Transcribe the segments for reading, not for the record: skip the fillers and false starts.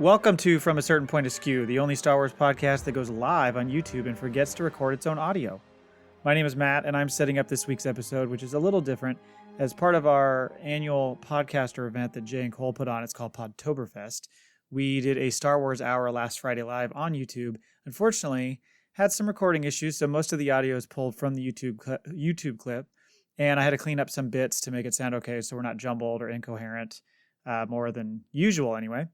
Welcome to From a Certain Point Askew, the only Star Wars podcast that goes live on YouTube and forgets to record its own audio. My name is Matt, and I'm setting up this week's episode, which is a little different. As part of our annual podcaster event that Jay and Cole put on, it's called Podtoberfest. We did a Star Wars Hour last Friday live on YouTube. Unfortunately, had some recording issues, so most of the audio is pulled from the YouTube clip, and I had to clean up some bits to make it sound okay, so we're not jumbled or incoherent, more than usual anyway.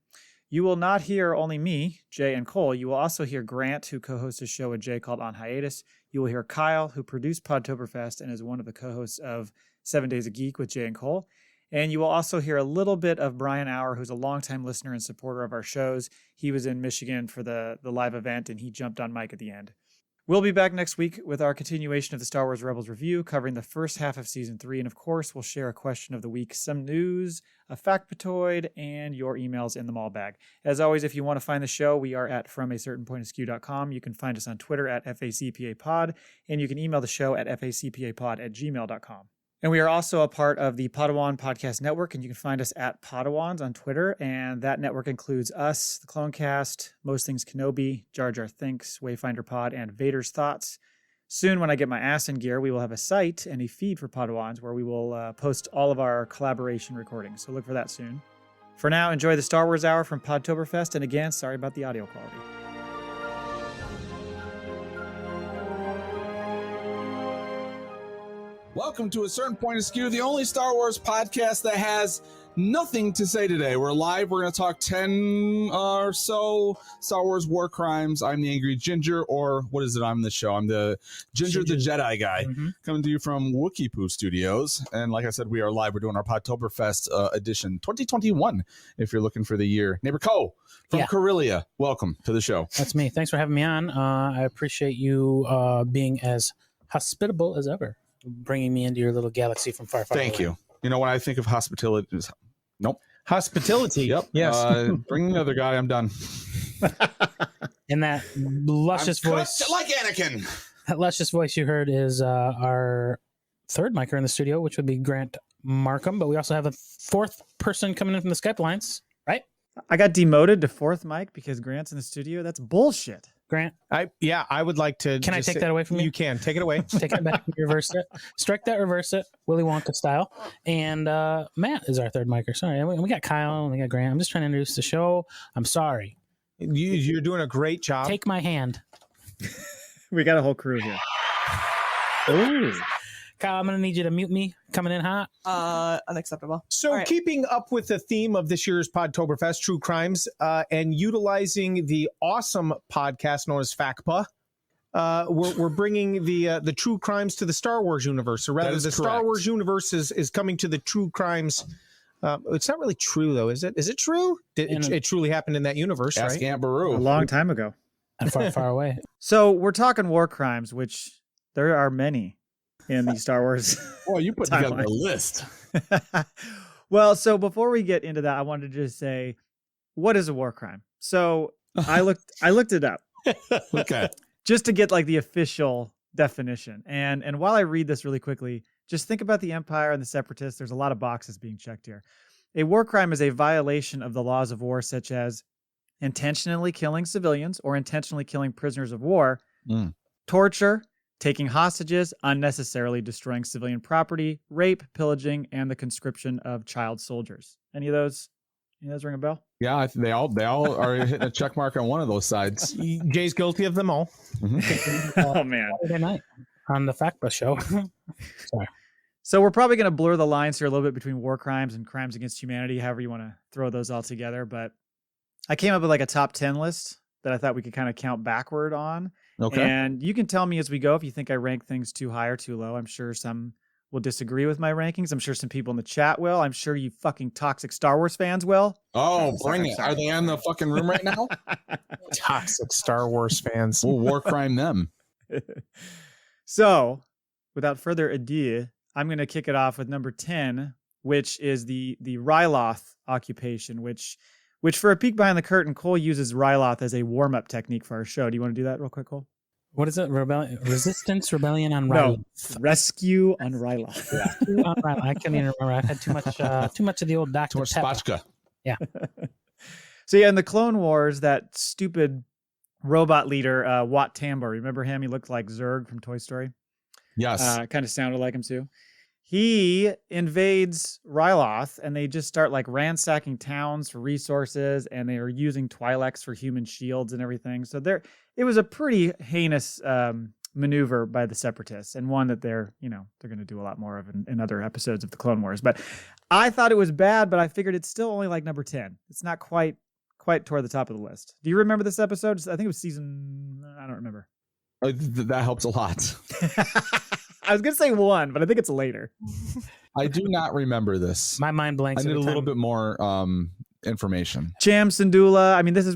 You will not hear only me, Jay, and Cole. You will also hear Grant, who co-hosts a show with Jay called On Hiatus. You will hear Kyle, who produced Podtoberfest and is one of the co-hosts of 7 Days a Geek with Jay and Cole. And you will also hear a little bit of Brian Auer, who's a longtime listener and supporter of our shows. He was in Michigan for the live event, and he jumped on mic at the end. We'll be back next week with our continuation of the Star Wars Rebels review, covering the first half of Season 3. And of course, we'll share a question of the week, some news, a factoid, and your emails in the mailbag. As always, if you want to find the show, we are at FromACertainPointAskew.com. You can find us on Twitter at FACPAPod, and you can email the show at FACPAPod@gmail.com. And we are also a part of the Podawan Podcast Network, and you can find us at Padawans on Twitter. And that network includes us, the Clone Cast, Most Things Kenobi, Jar Jar Thinks, Wayfinder Pod, and Vader's Thoughts. Soon, when I get my ass in gear, we will have a site and a feed for Padawans where we will post all of our collaboration recordings. So look for that soon. For now, enjoy the Star Wars Hour from Podtoberfest. And again, sorry about the audio quality. Welcome to A Certain Point Askew, the only Star Wars podcast that has nothing to say today. We're live. We're going to talk 10 or so Star Wars war crimes. I'm the Angry Ginger, or what is it on the show? I'm the Ginger the Jedi guy, coming to you from Wookiee Poo Studios. And like I said, we are live. We're doing our Podtoberfest edition 2021, if you're looking for the year. Neighbor Co from Corellia, welcome to the show. That's me. Thanks for having me on. I appreciate you being as hospitable as ever, bringing me into your little galaxy from far, far away. Thank you. You know, when I think of hospitality, nope. Hospitality. Yep. Yes. Bring another guy. I'm done. And that luscious voice, like Anakin. that luscious voice you heard is our third micer in the studio, which would be Grant Markham. But we also have a fourth person coming in from the Skype lines, right? I got demoted to fourth mic because Grant's in the studio. That's bullshit. Grant, I would like to. can I take that away from you? You can take it away. Take it back, reverse it, strike that, reverse it, Willy Wonka style. And Matt is our third micer. Sorry, we got Kyle and we got Grant. I'm just trying to introduce the show. I'm sorry. You're doing a great job. Take my hand. We got a whole crew here. Ooh. Kyle, I'm going to need you to mute me coming in hot. Unacceptable. So All right. keeping up with the theme of this year's Podtoberfest, True Crimes, and utilizing the awesome podcast known as FACPA, we're bringing the True Crimes to the Star Wars universe. Or rather, the Star Wars universe is coming to the True Crimes. It's not really true, though, is it? Is it true? It truly happened in that universe, Ask right? Aunt Beru. A long time ago. And far, far away. So we're talking war crimes, which there are many in the Star Wars. Boy, you put together timeline. a list. Well, so before we get into that, I wanted to just say, what is a war crime? So I looked it up Okay. just to get like the official definition. And while I read this really quickly, just think about the Empire and the Separatists. There's a lot of boxes being checked here. A war crime is a violation of the laws of war, such as intentionally killing civilians or intentionally killing prisoners of war, torture, taking hostages, unnecessarily destroying civilian property, rape, pillaging, and the conscription of child soldiers. Any of those ring a bell? Yeah, they all are hitting a check mark on one of those sides. Jay's guilty of them all. Oh, man. Saturday night on the FACPA show. Sorry. So we're probably going to blur the lines here a little bit between war crimes and crimes against humanity, however you want to throw those all together. But I came up with like a top 10 list that I thought we could kind of count backward on. Okay. And you can tell me as we go if you think I rank things too high or too low. I'm sure some will disagree with my rankings. I'm sure some people in the chat will. I'm sure you fucking toxic Star Wars fans will. Oh, Sorry, bring it. sorry. Are they in the fucking room right now? Toxic Star Wars fans. We'll war crime them. So, without further ado, I'm going to kick it off with number 10, which is the Ryloth occupation, which for a peek behind the curtain, Cole uses Ryloth as a warm-up technique for our show. Do you want to do that real quick, Cole? What is it? Resistance, rebellion on No, Ryloth. rescue on Ryloth. On Ryloth. I can't even remember. I've had too much of the old Dr. Too much Pepper. spotchka. Yeah. So yeah, in the Clone Wars, that stupid robot leader, Wat Tambor, remember him? He looked like Zurg from Toy Story. Yes. Kind of sounded like him too. He invades Ryloth, and they just start like ransacking towns for resources, and they are using Twi'leks for human shields and everything. So it was a pretty heinous maneuver by the Separatists, and one that they're going to do a lot more of in other episodes of the Clone Wars. But I thought it was bad, but I figured it's still only like number 10. It's not quite toward the top of the list. Do you remember this episode? I think it was season, I don't remember. That helps a lot. I was going to say 1, but I think it's later. I do not remember this. My mind blanks. I need a little bit more information. Cham Syndulla. I mean, this is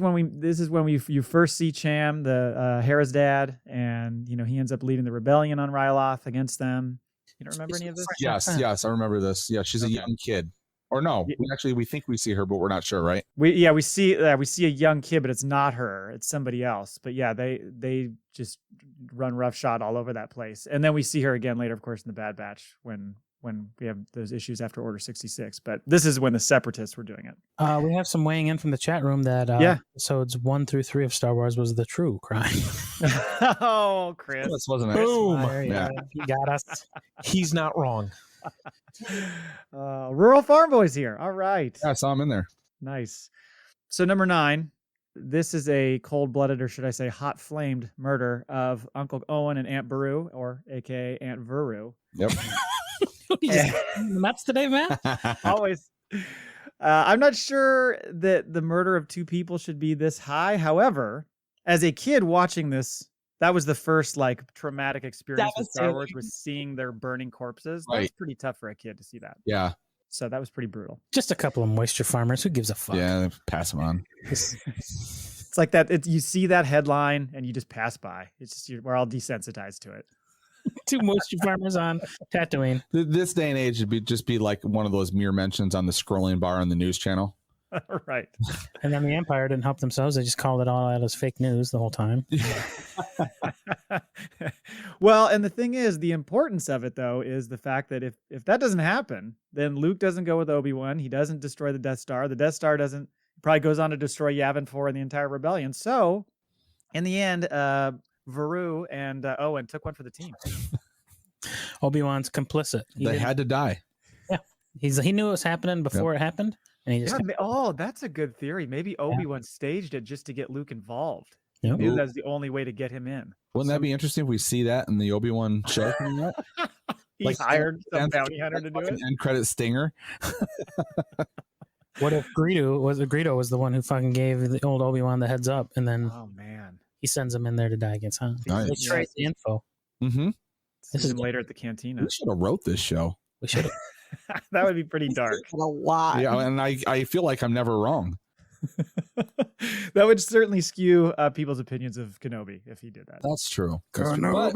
when you first see Cham, the Hera's dad, and he ends up leading the rebellion on Ryloth against them. You don't remember any of this? Yes, I remember this. Yeah, she's a young kid. Or no, we think we see her, but we're not sure, right? We see a young kid, but it's not her. It's somebody else. But yeah, they just run roughshod all over that place. And then we see her again later, of course, in the Bad Batch when we have those issues after Order 66. But this is when the Separatists were doing it. We have some weighing in from the chat room that episodes 1 through 3 of Star Wars was the true crime. Oh, Chris. This wasn't it. Boom. Yeah. He got us. He's not wrong. Rural Farm Boys here. All right. Yeah, I saw him in there. Nice. So number 9, this is a cold-blooded, or should I say hot-flamed murder of Uncle Owen and Aunt Beru, or AKA Aunt Veru. Yep. You just nuts today, man. Always. I'm not sure that the murder of 2 people should be this high. However, as a kid watching this, that was the first like traumatic experience with Star Wars, was seeing their burning corpses. That was pretty tough for a kid to see that. Yeah. So that was pretty brutal. Just a couple of moisture farmers. Who gives a fuck? Yeah, pass them on. It's like that. You see that headline and you just pass by. It's just we're all desensitized to it. 2 moisture farmers on Tatooine. This day and age, it'd just be like one of those mere mentions on the scrolling bar on the news channel. Right. And then the Empire didn't help themselves. They just called it all out as fake news the whole time. Well, and the thing is, the importance of it, though, is the fact that if that doesn't happen, then Luke doesn't go with Obi-Wan. He doesn't destroy the Death Star. The Death Star probably goes on to destroy Yavin 4 and the entire rebellion. So, in the end, Veru and Owen took one for the team. Obi-Wan's complicit. They had to die. Yeah. He knew it was happening before it happened. And he just that's a good theory. Maybe Obi-Wan staged it just to get Luke involved. Yep. He knew that's the only way to get him in. Wouldn't that be interesting if we see that in the Obi-Wan show coming up? He hired some bounty hunter to do it. End credit stinger. What if Greedo was the one who fucking gave the old Obi-Wan the heads up, and then he sends him in there to die against They trade the info. Mm-hmm. This is later at the cantina. We should have wrote this show. We should have. That would be pretty dark. A lot. Yeah, and I feel like I'm never wrong. That would certainly skew people's opinions of Kenobi if he did that. That's true. Kenobi.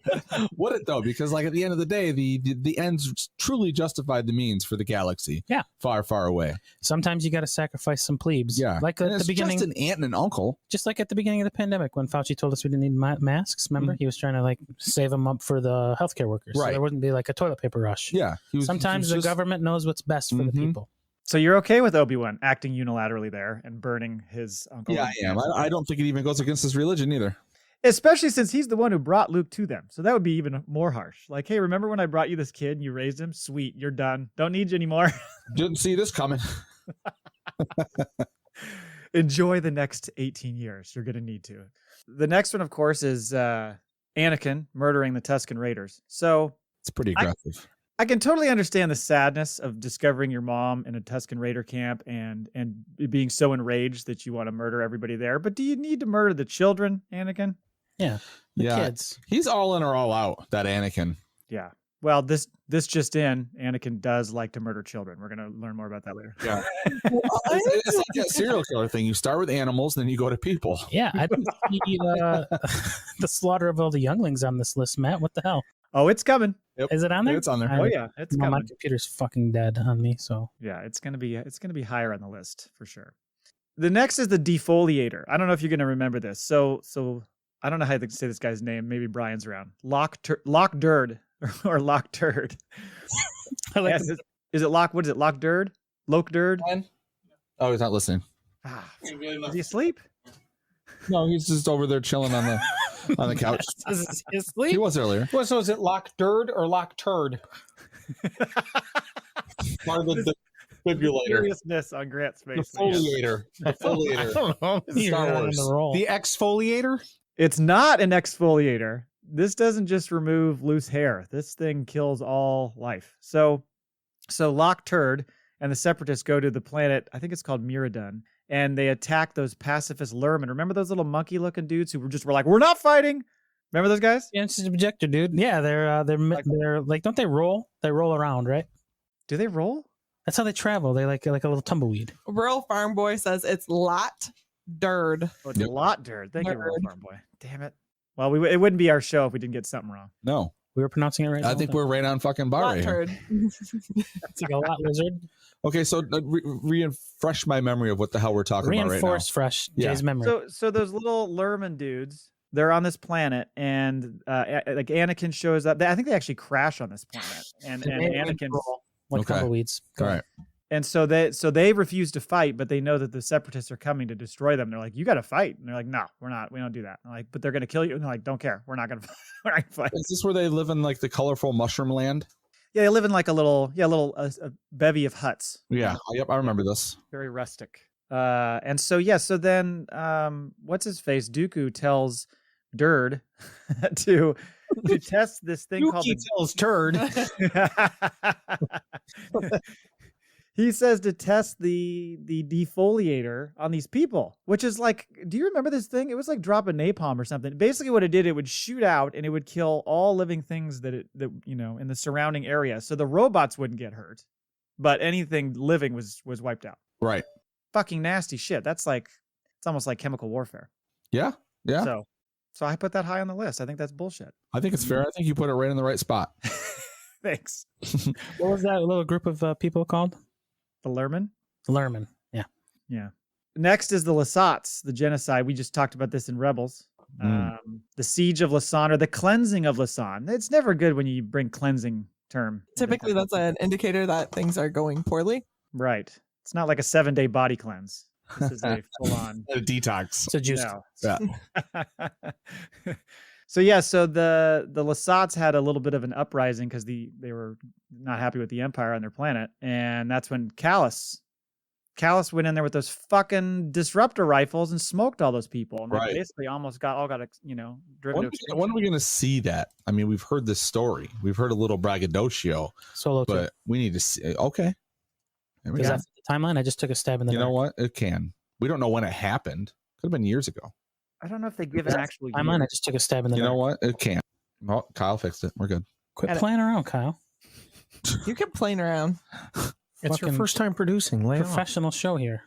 But would it though? Because like at the end of the day, the ends truly justified the means for the galaxy. Yeah, far, far away. Sometimes you got to sacrifice some plebes. Yeah, like at the beginning, just an aunt and an uncle. Just like at the beginning of the pandemic when Fauci told us we didn't need masks. Remember, he was trying to like save them up for the healthcare workers, so there wouldn't be like a toilet paper rush. Yeah, sometimes the government knows what's best for the people. So you're okay with Obi-Wan acting unilaterally there and burning his uncle? Yeah, I am. I don't think it even goes against his religion either. Especially since he's the one who brought Luke to them. So that would be even more harsh. Like, hey, remember when I brought you this kid and you raised him? Sweet, you're done. Don't need you anymore. Didn't see this coming. Enjoy the next 18 years. You're going to need to. The next one, of course, is Anakin murdering the Tuscan Raiders. So it's pretty aggressive. I can totally understand the sadness of discovering your mom in a Tuscan Raider camp and being so enraged that you want to murder everybody there. But do you need to murder the children, Anakin? Yeah. The kids. He's all in or all out, that Anakin. Yeah. Well, this just in, Anakin does like to murder children. We're going to learn more about that later. Yeah. It's like that serial killer thing. You start with animals, then you go to people. Yeah. I didn't see the slaughter of all the younglings on this list, Matt. What the hell? Oh, it's coming. Yep. Is it on there? It's on there. Oh yeah, it's coming. My computer's fucking dead on me, so yeah, it's gonna be higher on the list for sure. The next is the defoliator. I don't know if you're gonna remember this. So I don't know how to say this guy's name. Maybe Brian's around. Lockdurd or Lockturd. Is it Lock? What is it? Lockdurd? Lokdurd? Oh, he's not listening. Is he asleep? No, he's just over there chilling on the couch. Is his He sleep? was earlier. Well, so is it lock dird or lock turd? Part of the defibrillator. Seriousness on Grant's face. Defoliator. I Defoliator. don't know. You're Star not on Wars. the roll. The exfoliator? It's not an exfoliator. This doesn't just remove loose hair. This thing kills all life. So Lock Turd and the Separatists go to the planet, I think it's called Miradun, and they attack those pacifist Lurmen. Remember those little monkey-looking dudes who were like, we're not fighting? Remember those guys? Yeah, it's just a projector, dude. Yeah, they're like, don't they roll? They roll around, right? Do they roll? That's how they travel. They like a little tumbleweed. Rural Farm Boy says it's lot dird. Oh, it's Yep. a lot, Dirt. Thank you, Real Nerd. Farm Boy. Damn it. Well, it wouldn't be our show if we didn't get something wrong. No, We were pronouncing it right. I think we're right on fucking bar Lot right here. turd. It's like a lot lizard. Okay, so refresh my memory of what the hell we're talking about right now. Reinforce fresh Yeah. Jay's memory. So those little Lurmen dudes, they're on this planet, and like Anakin shows up. I think they actually crash on this planet, and They Anakin. roll like Okay. tumbleweeds. All right. And so they refuse to fight, but they know that the Separatists are coming to destroy them. They're like, "You got to fight," and they're like, "No, we're not. We don't do that." And they're like, "But they're going to kill you." And they're like, "Don't care. We're not going to. We're not going to fight." Is this where they live in like the colorful mushroom land? Yeah, they live in like a bevy of huts. Yeah. Yep. I remember this. Very rustic. And so then what's his face? Dooku tells Dird to test this thing called Dookie tells turd. He says to test the defoliator on these people, which is like, do you remember this thing? It was like dropping napalm or something. Basically what it did, it would shoot out and it would kill all living things that in the surrounding area. So the robots wouldn't get hurt, but anything living was wiped out. Right. Fucking nasty shit. That's like, it's almost like chemical warfare. Yeah. Yeah. So I put that high on the list. I think that's bullshit. I think it's fair. I think you put it right in the right spot. Thanks. What was that little group of people called? The Lurmen? Lerman. Yeah. Yeah. Next is the Lasats, the genocide. We just talked about this in Rebels. The siege of Lasan, or the cleansing of Lasan. It's never good when you bring cleansing term. Typically, that's an indicator that things are going poorly. Right. It's not like a 7-day body cleanse. This is a full-on A detox. It's a juice. no. Yeah. So the Lasats had a little bit of an uprising because they were not happy with the Empire on their planet, and that's when Callus went in there with those fucking disruptor rifles and smoked all those people, and they Right. basically almost got driven When are we going to see that? I mean, we've heard this story. We've heard a little braggadocio, Solo two. but we need to see. Okay. There we Is go. that the timeline? I just took a stab in the You dark. know what? It can. We don't know when it happened. Could have been years ago. I don't know if they give Is an that actual Timeline. year. I just took a stab in the You dark. know what? It can. Oh, Kyle fixed it. We're good. Quit Edit. playing around, Kyle. You keep playing around. It's your Fucking first time producing. Lay off. Professional show here.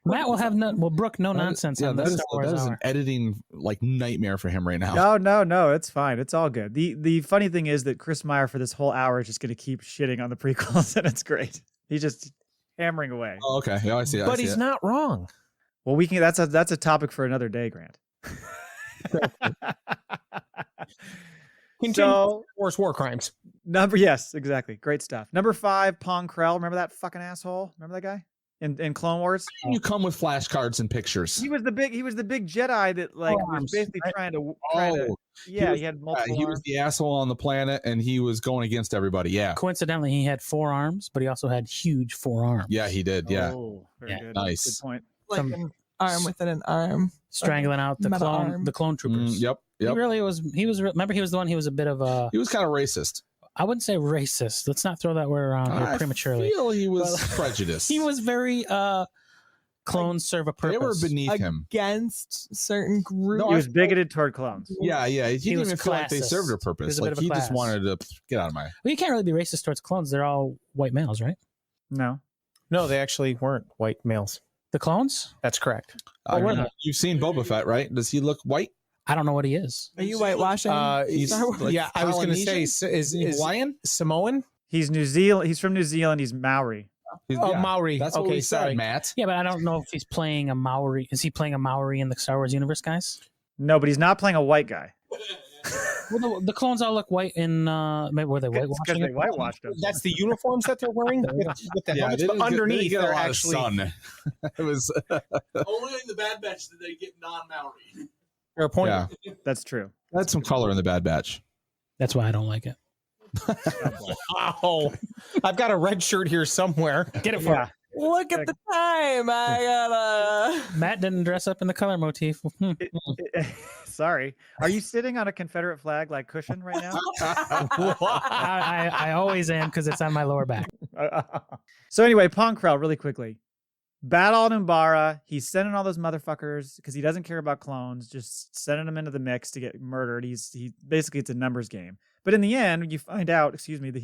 Matt will have Brooke no nonsense on the that is, Star Wars that is an Hour. editing nightmare for him right now. No, it's fine. It's all good. The funny thing is that Chris Meyer for this whole hour is just going to keep shitting on the prequels, and it's great. He's just hammering away. Oh, okay. Yeah, I see it. But he's not wrong. Well, we can. That's a topic for another day, Grant. Continue So Wars war crimes. yes, exactly. Great stuff. Number 5, Pong Krell. Remember that fucking asshole? Remember that guy in Clone Wars? You come with flashcards and pictures. He was the big Jedi that like was Arms, basically right? trying to was- he had multiple he was arms. the asshole on the planet, and he was going against everybody. Yeah. Coincidentally, he had 4 arms, but he also had huge forearms. Yeah, he did. Yeah. Oh, very Yeah. good. Nice. Good point. Like Some- an arm within an arm. Strangling out the Metal clone arm. the clone troopers. Yep. He really was. Remember, he was the one. He was a bit of a. He was kind of racist. I wouldn't say racist. Let's not throw that word around here I prematurely. feel he was Well, prejudiced. He was very clones serve a They were purpose. beneath him. Against certain groups. No, He was bigoted toward clones. Yeah. He didn't was even feel like they classist. served a He was purpose. a bit Like of a he just class. wanted to get out of my. Well, you can't really be racist towards clones. They're all white males, right? No. No, they actually weren't white males. The clones? That's correct. You've seen Boba Fett, right? Does he look white? I don't know what he is. Are you whitewashing? He's Star Wars? like yeah, I was going to say, Polynesian? is Hawaiian? Samoan? He's New Zealand. He's from New Zealand. He's Maori. Oh, Maori. That's what Okay, we said, sorry. Matt. Yeah, but I don't know if he's playing a Maori. Is he playing a Maori in the Star Wars universe, guys? No, but he's not playing a white guy. Well, the clones all look white in maybe were they Because whitewashing they it? whitewashed them. That's the uniforms that they're wearing with the helmets, but underneath get a they're lot actually. of sun. It was Only in the Bad Batch did they get non-Maori. Fair point. yeah. That's true. That's some color in the Bad Batch. That's why I don't like it. Oh, I've got a red shirt here somewhere. Get it for Yeah. Look at the time. I gotta. Matt didn't dress up in the color motif. Sorry. Are you sitting on a Confederate flag like cushion right now? I always am because it's on my lower back. So anyway, Pong Krell, really quickly. Battle on Umbara. He's sending all those motherfuckers because he doesn't care about clones, just sending them into the mix to get murdered. He basically, it's a numbers game. But in the end, you find out, that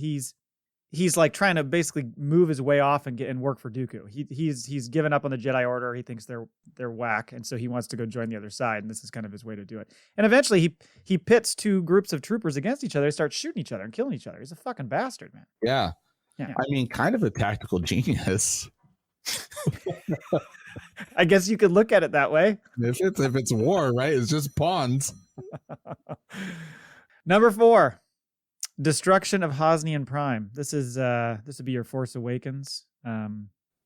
he's like trying to basically move his way off and work for Dooku. He's given up on the Jedi Order. He thinks they're whack, and so he wants to go join the other side. And this is kind of his way to do it. And eventually, he pits two groups of troopers against each other. They start shooting each other and killing each other. He's a fucking bastard, man. Yeah. Yeah. I mean, kind of a tactical genius. I guess you could look at it that way. If it's war, right? It's just pawns. Number 4, Destruction of Hosnian Prime. This would be your Force Awakens.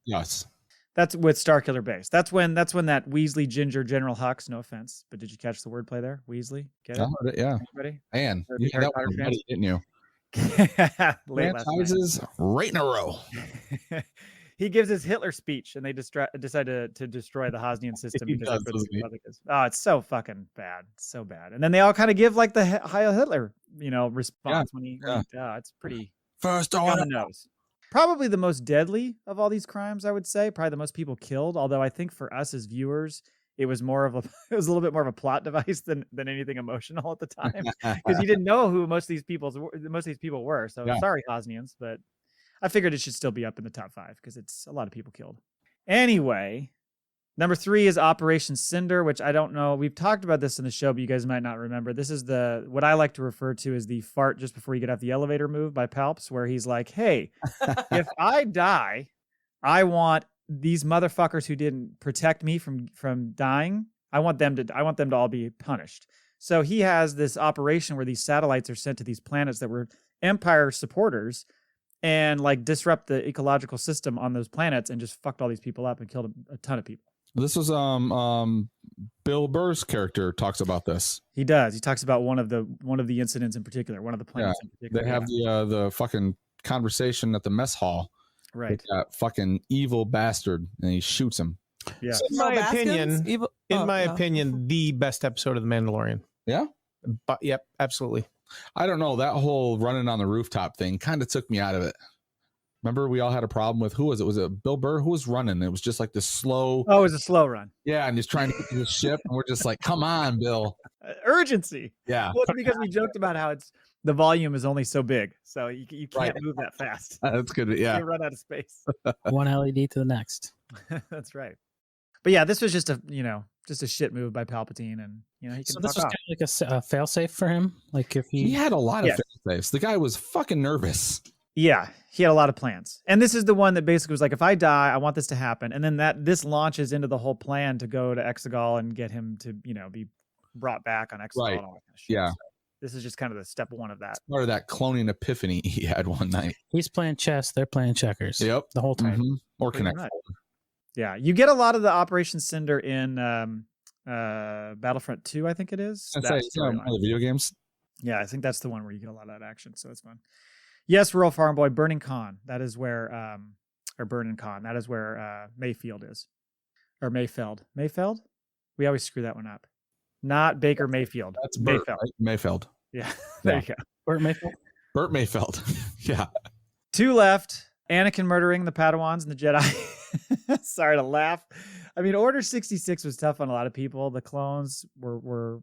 Yes. That's with Starkiller Base. That's when that Weasley Ginger General Hux. No offense, but did you catch the wordplay there? Weasley, get it? Yeah. Anybody? Man, Or you Harry had that Potter one fans? ready, didn't you? Late last night. Franchises right in a row. He gives his Hitler speech, and they decide to destroy the Hosnian system He because does, that's what doesn't he? Republic is. Oh, it's so fucking bad, so bad. And then they all kind of give like the Heil Hitler, response when he. It's pretty First on order. the nose. Probably the most deadly of all these crimes, I would say. Probably the most people killed. Although I think for us as viewers, it was a little bit more of a plot device than anything emotional at the time, because you didn't know who most of these people were. So sorry, Hosnians, but I figured it should still be up in the top 5 because it's a lot of people killed. Anyway, number 3 is Operation Cinder, which I don't know. We've talked about this in the show, but you guys might not remember. This is what I like to refer to as the fart just before you get off the elevator move by Palps, where he's like, hey, if I die, I want these motherfuckers who didn't protect me from dying. I want them to all be punished. So he has this operation where these satellites are sent to these planets that were Empire supporters and like disrupt the ecological system on those planets and just fucked all these people up and killed a ton of people. This was Bill Burr's character talks about this. He does. He talks about one of the incidents in particular, one of the planets in particular. They have the fucking conversation at the mess hall. Right. With that fucking evil bastard, and he shoots him. Yeah. In my opinion, the best episode of The Mandalorian. Yeah. But yep, absolutely. I don't know. That whole running on the rooftop thing kind of took me out of it. Remember, we all had a problem with who was it? Was it Bill Burr? Who was running? It was just like this slow. Oh, it was a slow run. Yeah, and he's trying to get to the ship, and we're just like, "Come on, Bill!" Urgency. Yeah. Well, it's because we joked about how the volume is only so big, so you can't move that fast. That's good. Yeah. You run out of space. One LED to the next. That's right. But yeah, this was just a shit move by Palpatine, and he can. So this was kind of like a failsafe for him. Like if He had a lot of fail-safes. The guy was fucking nervous. Yeah, he had a lot of plans. And this is the one that basically was like, if I die, I want this to happen. And then this launches into the whole plan to go to Exegol and get him to, be brought back on Exegol. Right. And all that kind of shit. Yeah. So this is just kind of the step 1 of that. Part of that cloning epiphany he had one night. he's playing chess, they're playing checkers. Yep. The whole time. Mm-hmm. Or Pretty Connect. much. Yeah. You get a lot of the Operation Cinder in Battlefront 2, I think it is. One of the video games. Yeah, I think that's the one where you get a lot of that action. So that's fun. Yes, Rural Farm Boy, Burning Con. That is where, or Burning Con. That is where Mayfield is, or Mayfeld. Mayfeld? We always screw that one up. Not Baker Mayfield. That's Burt, Mayfeld. right? Mayfeld. Yeah, there you go. Burt Mayfield. Burt Mayfeld. Yeah. 2 left. Anakin murdering the Padawans and the Jedi. Sorry to laugh. I mean, Order 66 was tough on a lot of people. The clones were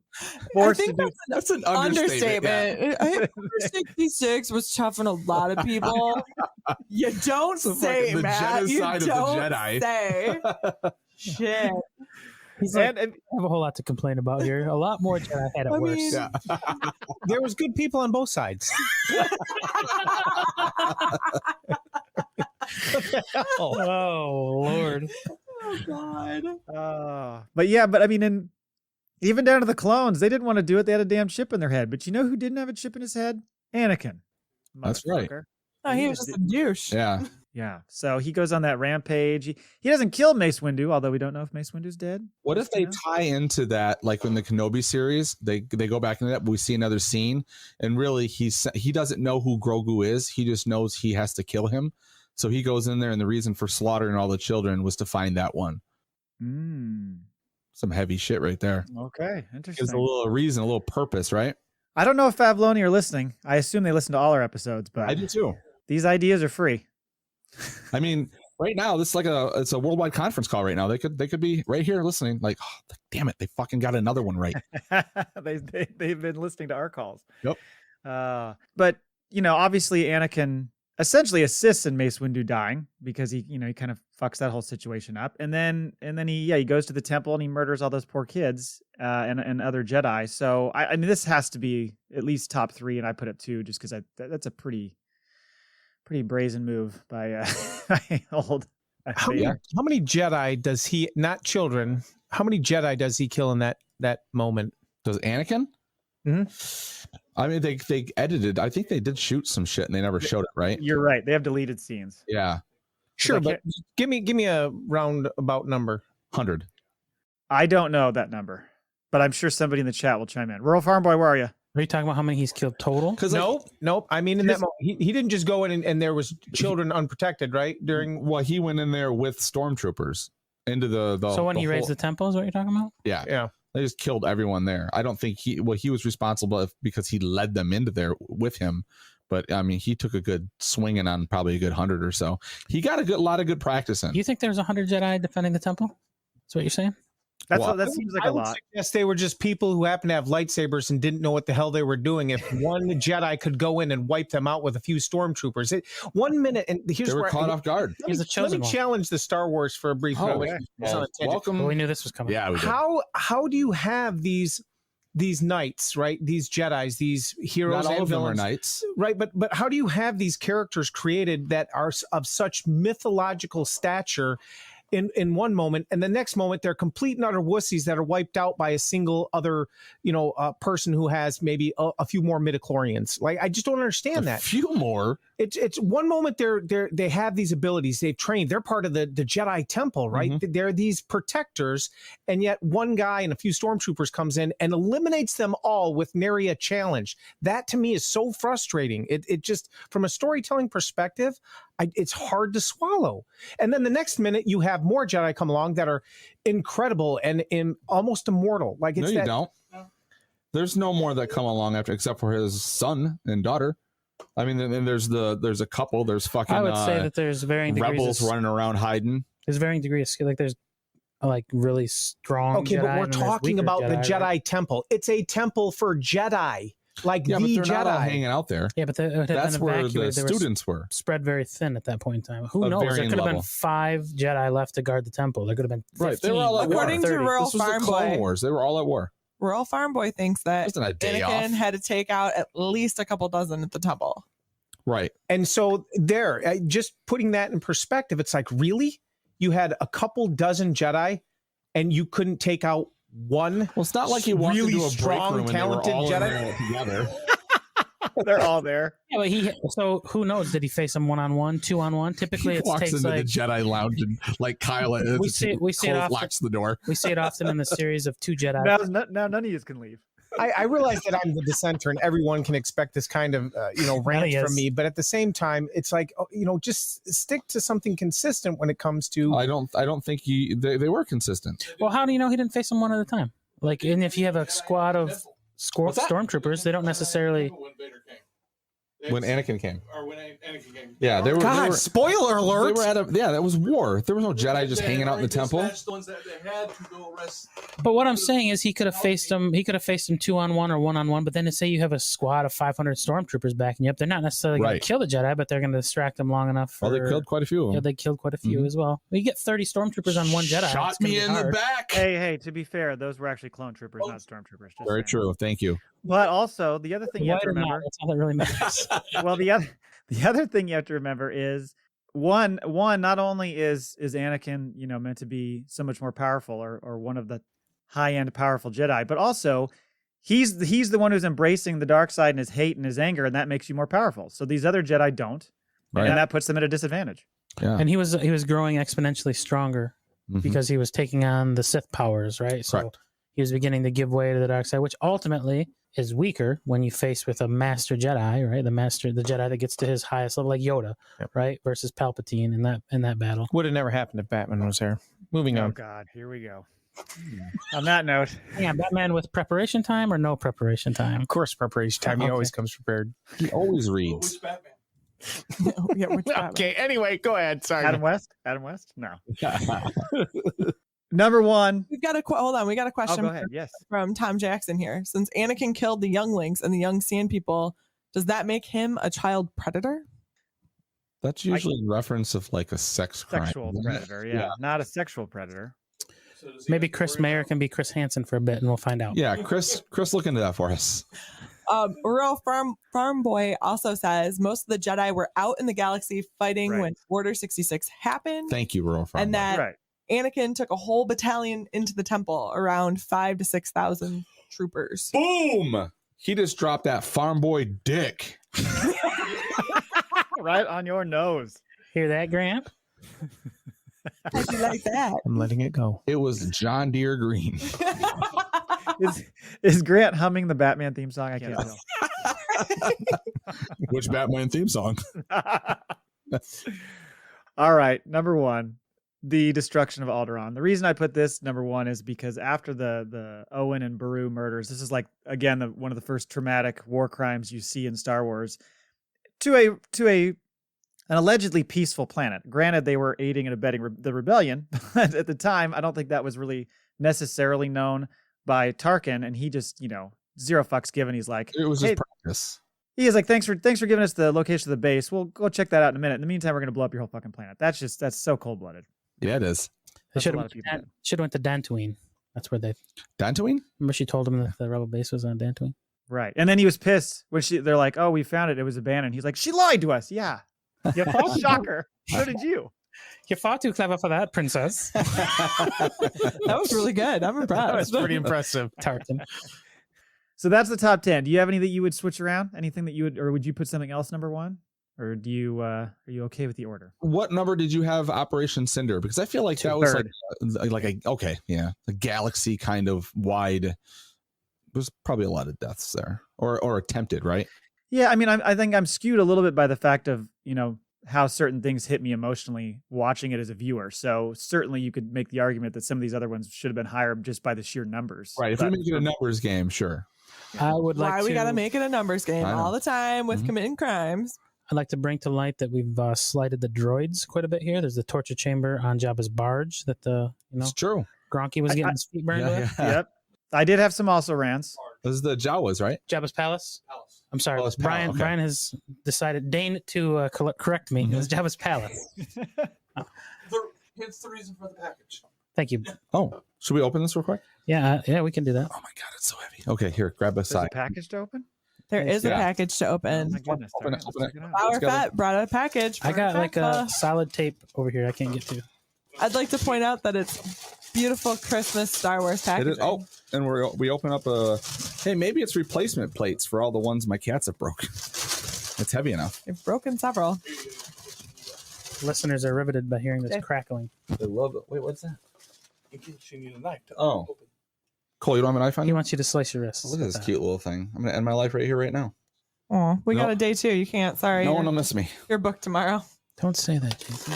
forced to do. That's an understatement. I think Order 66 was tough on a lot of people. You don't say, the Matt. You genocide of the don't Jedi. say. Shit. He's like, And I have a whole lot to complain about here. A lot more Jedi had it I worse. mean- Yeah. There was good people on both sides. Oh Lord. Oh God. but I mean, Even down to the clones, they didn't want to do it. They had a damn chip in their head. But you know who didn't have a chip in his head? Anakin. That's right. Motherfucker. Oh, he was just a douche. Yeah. Yeah. So he goes on that rampage. He doesn't kill Mace Windu, although we don't know if Mace Windu's dead. What if they tie into that, like in the Kenobi series, they go back into that, but we see another scene, and really he doesn't know who Grogu is. He just knows he has to kill him. So he goes in there, and the reason for slaughtering all the children was to find that one. Some heavy shit right there. Okay, interesting. There's a little reason, a little purpose, right? I don't know if Favloni are listening. I assume they listen to all our episodes, but I do too. These ideas are free. I mean, right now, this is like it's a worldwide conference call right now. They could be right here listening. Like, oh, damn it, they fucking got another one right. They've been listening to our calls. Yep. But obviously Anakin essentially assists in Mace Windu dying because he kind of fucks that whole situation up, and then he goes to the temple and he murders all those poor kids and other Jedi. So I mean, this has to be at least top 3, and I put it 2 just because that's a pretty brazen move by old. How many Jedi does he, not children, how many Jedi does he kill in that moment? Does Anakin? Mm-hmm. I mean, they edited. I think they did shoot some shit and they never showed it, right? You're right. They have deleted scenes. Yeah. Sure, but give me a roundabout number. 100. I don't know that number, but I'm sure somebody in the chat will chime in. Rural Farm Boy, where are you? Are you talking about how many he's killed total? Nope. I mean, in that moment, he didn't just go in and there was children unprotected, right? Well, he went in there with stormtroopers into the. So when he raised the temple is what you're talking about? Yeah. They just killed everyone there. I don't think he was responsible because he led them into there with him. But I mean, he took a good swinging on probably a good 100 or so. He got a lot of good practice in. You think there's 100 Jedi defending the temple? That's what you're saying? That seems like a lot. Yes, they were just people who happened to have lightsabers and didn't know what the hell they were doing. If one Jedi could go in and wipe them out with a few stormtroopers, 1 minute, and here's they were caught off guard. Let me challenge the Star Wars for a brief moment. Welcome. Well, we knew this was coming. Yeah, we did. How do you have these knights, right? These Jedis, these heroes Not all and of them villains, are knights, right? But how do you have these characters created that are of such mythological stature? In one moment, and the next moment they're complete and utter wussies that are wiped out by a single other, person who has maybe a few more midichlorians. Like, I just don't understand that. A few more. It's one moment they have these abilities, they've trained, they're part of the Jedi Temple, right? Mm-hmm. They're these protectors, and yet one guy and a few stormtroopers comes in and eliminates them all with nary a challenge. That to me is so frustrating. It just, from a storytelling perspective, it's hard to swallow. And then the next minute you have more Jedi come along that are incredible and almost immortal. Like, it's no, you don't. There's no more that come along after, except for his son and daughter. I mean, then there's a couple. There's fucking. I would say that there's varying degrees rebels running around hiding. There's varying degrees of skill. Like, there's like really strong. Okay, Jedi, but we're talking about the Jedi right? Temple. It's a temple for Jedi. Like, yeah, the but they're Jedi not all hanging out there. Yeah, but That's where the students were spread very thin at that point in time. Who knows? There varying could have been level. 5 Jedi left to guard the temple. There could have been 15. Right, they were all at war. According to 30. Rural This was the Farm Clone Boy, Wars. They were all at war. Rural Farm Boy thinks that Wasn't a day Anakin off. had to take out at least a couple dozen at the temple. Right. And so just putting that in perspective, it's like, really? You had a couple dozen Jedi and you couldn't take out one? Well, it's not like he walked really into a strong, break room talented and they were all Jedi. in there together. They're all there. Yeah, but so who knows? Did he face him 1-on-1, 2-on-1? Typically, He it walks takes into like the Jedi lounge and like Kyle we see it often. locks the door. We see it often in the series of 2 Jedi. Now none of you can leave. I realize that I'm the dissenter and everyone can expect this kind of, rant from me. But at the same time, it's like, just stick to something consistent when it comes to. I don't think they were consistent. Well, how do you know he didn't face them one at a time? Like, and if you have a squad of stormtroopers, they don't necessarily. When Vader came. When Anakin came. Or when Anakin came. Yeah, they were. God, they were, spoiler alert. They were that was war. There was no Jedi just hanging out in the temple. The ones that they had to go arrest. But what I'm saying is, he could have faced them. He could have faced them 2-on-1 or 1-on-1. But then to say you have a squad of 500 stormtroopers backing you up, they're not necessarily going to kill the Jedi, but they're going to distract them long enough. Well, they killed quite a few of them. Yeah, they killed quite a few as well. You get 30 stormtroopers on one Jedi. Shot me in the back. Hey, to be fair, those were actually clone troopers, not stormtroopers. Just Very saying. true. Thank you. But also, the other thing you have to remember. That's all that really matters. Well, the other thing you have to remember is one. Not only is Anakin, meant to be so much more powerful, or one of the high-end, powerful Jedi, but also he's the one who's embracing the dark side and his hate and his anger, and that makes you more powerful. So these other Jedi don't, Right. and that puts them at a disadvantage. Yeah. And he was growing exponentially stronger Mhm. because he was taking on the Sith powers, right? So Correct. he was beginning to give way to the dark side, which ultimately is weaker when you face with a master Jedi, right? The Jedi that gets to his highest level, like Yoda, Yep. right? Versus Palpatine in that battle. Would have never happened if Batman was there. Moving Oh on. God, here we go. On that note, Yeah, Batman with preparation time or no preparation time? Of course, preparation time. He Okay. always comes prepared. He always reads. Which Batman? Yeah, which Batman? Okay. Anyway, go ahead. Sorry. Adam West? No. Number one. We've got hold on. We got a Oh, question go ahead. Yes. from Tom Jackson here. Since Anakin killed the younglings and the young sand people, does that make him a child predator? That's usually a reference of like a sex crime. Sexual predator. Yeah. Not a sexual predator. So does he Maybe have to Chris worry Mayer about- can be Chris Hansen for a bit, and we'll find out. Yeah, Chris, look into that for us. Rural Farm Boy also says most of the Jedi were out in the galaxy fighting Right. when Order 66 happened, Thank you, Rural Farm. and that Right. Anakin took a whole battalion into the temple, around 5,000 to 6,000 troopers. Boom! He just dropped that farm boy dick. Right on your nose. Hear that, Grant? How'd you like that? I'm letting it go. It was John Deere Green. Is Grant humming the Batman theme song? I can't tell. Which Batman theme song? All right, number one, the destruction of Alderaan. The reason I put this number one is because after the Owen and Beru murders, this is like again one of the first traumatic war crimes you see in Star Wars to an allegedly peaceful planet. Granted, they were aiding and abetting the rebellion, but at the time, I don't think that was really necessarily known by Tarkin, and he just zero fucks given. He's like, It was just Hey, practice. he is like, thanks for giving us the location of the base. We'll go check that out in a minute. In the meantime, we're gonna blow up your whole fucking planet. That's so cold blooded. Yeah, it is. They That's should a lot have of people did. went to Dantooine. That's where they. Dantooine? Remember, she told him that the rebel base was on Dantooine. Right. And then he was pissed when they're like, oh, we found it. It was abandoned. He's like, she lied to us. Yeah. Shocker. So did you. You're far too clever for that, princess. That was really good. I'm impressed. That was pretty impressive. Tarkin. So that's the top 10. Do you have any that you would switch around? Anything that you would, or would you put something else number one? Or do you, are you okay with the order? What number did you have Operation Cinder? Because I feel like that was Third. a galaxy kind of wide. There's probably a lot of deaths there, or attempted, right? Yeah. I mean, I think I'm skewed a little bit by the fact of, how certain things hit me emotionally watching it as a viewer. So certainly you could make the argument that some of these other ones should have been higher just by the sheer numbers. Right. If But- we make it a numbers game, sure. I would like Why to. we gotta make it a numbers game I know. all the time with Mhm. committing crimes? I'd like to bring to light that we've slighted the droids quite a bit here. There's the torture chamber on Jabba's barge that It's true. Gronky was getting his feet burned with. Yep. I did have some also rants. This is the Jawas, right? Jabba's palace. Palace. I'm sorry, Jabba's Brian. palace, okay. Brian has decided, deign to correct me. It was Jabba's palace. Hence the reason for the package. Thank you. Oh, should we open this real quick? Yeah, we can do that. Oh my god, it's so heavy. Okay, here, grab a There's a side. package to open? There is a Yeah. package to Oh open. my goodness. Open it, All right, open let's it. check out. Flower Let's go. Fett brought out a package. I for got like Fett. a solid tape over here. I can't get to. I'd like to point out that it's beautiful Christmas Star Wars It packaging. is, oh, and we open up a. Hey, maybe it's replacement plates for all the ones my cats have broken. It's heavy enough. You've broken several. Listeners are riveted by hearing this Okay. crackling. They love it. Wait, what's that? In case you need a knife to Oh. open. Cole, you don't have a knife on He you? wants you to slice your wrists. Look at with this that. cute little thing. I'm gonna end my life right here, right now. Oh, we got No. a day two. You can't. Sorry. No one you're, will miss me. you're booked tomorrow. Don't say that, Jason.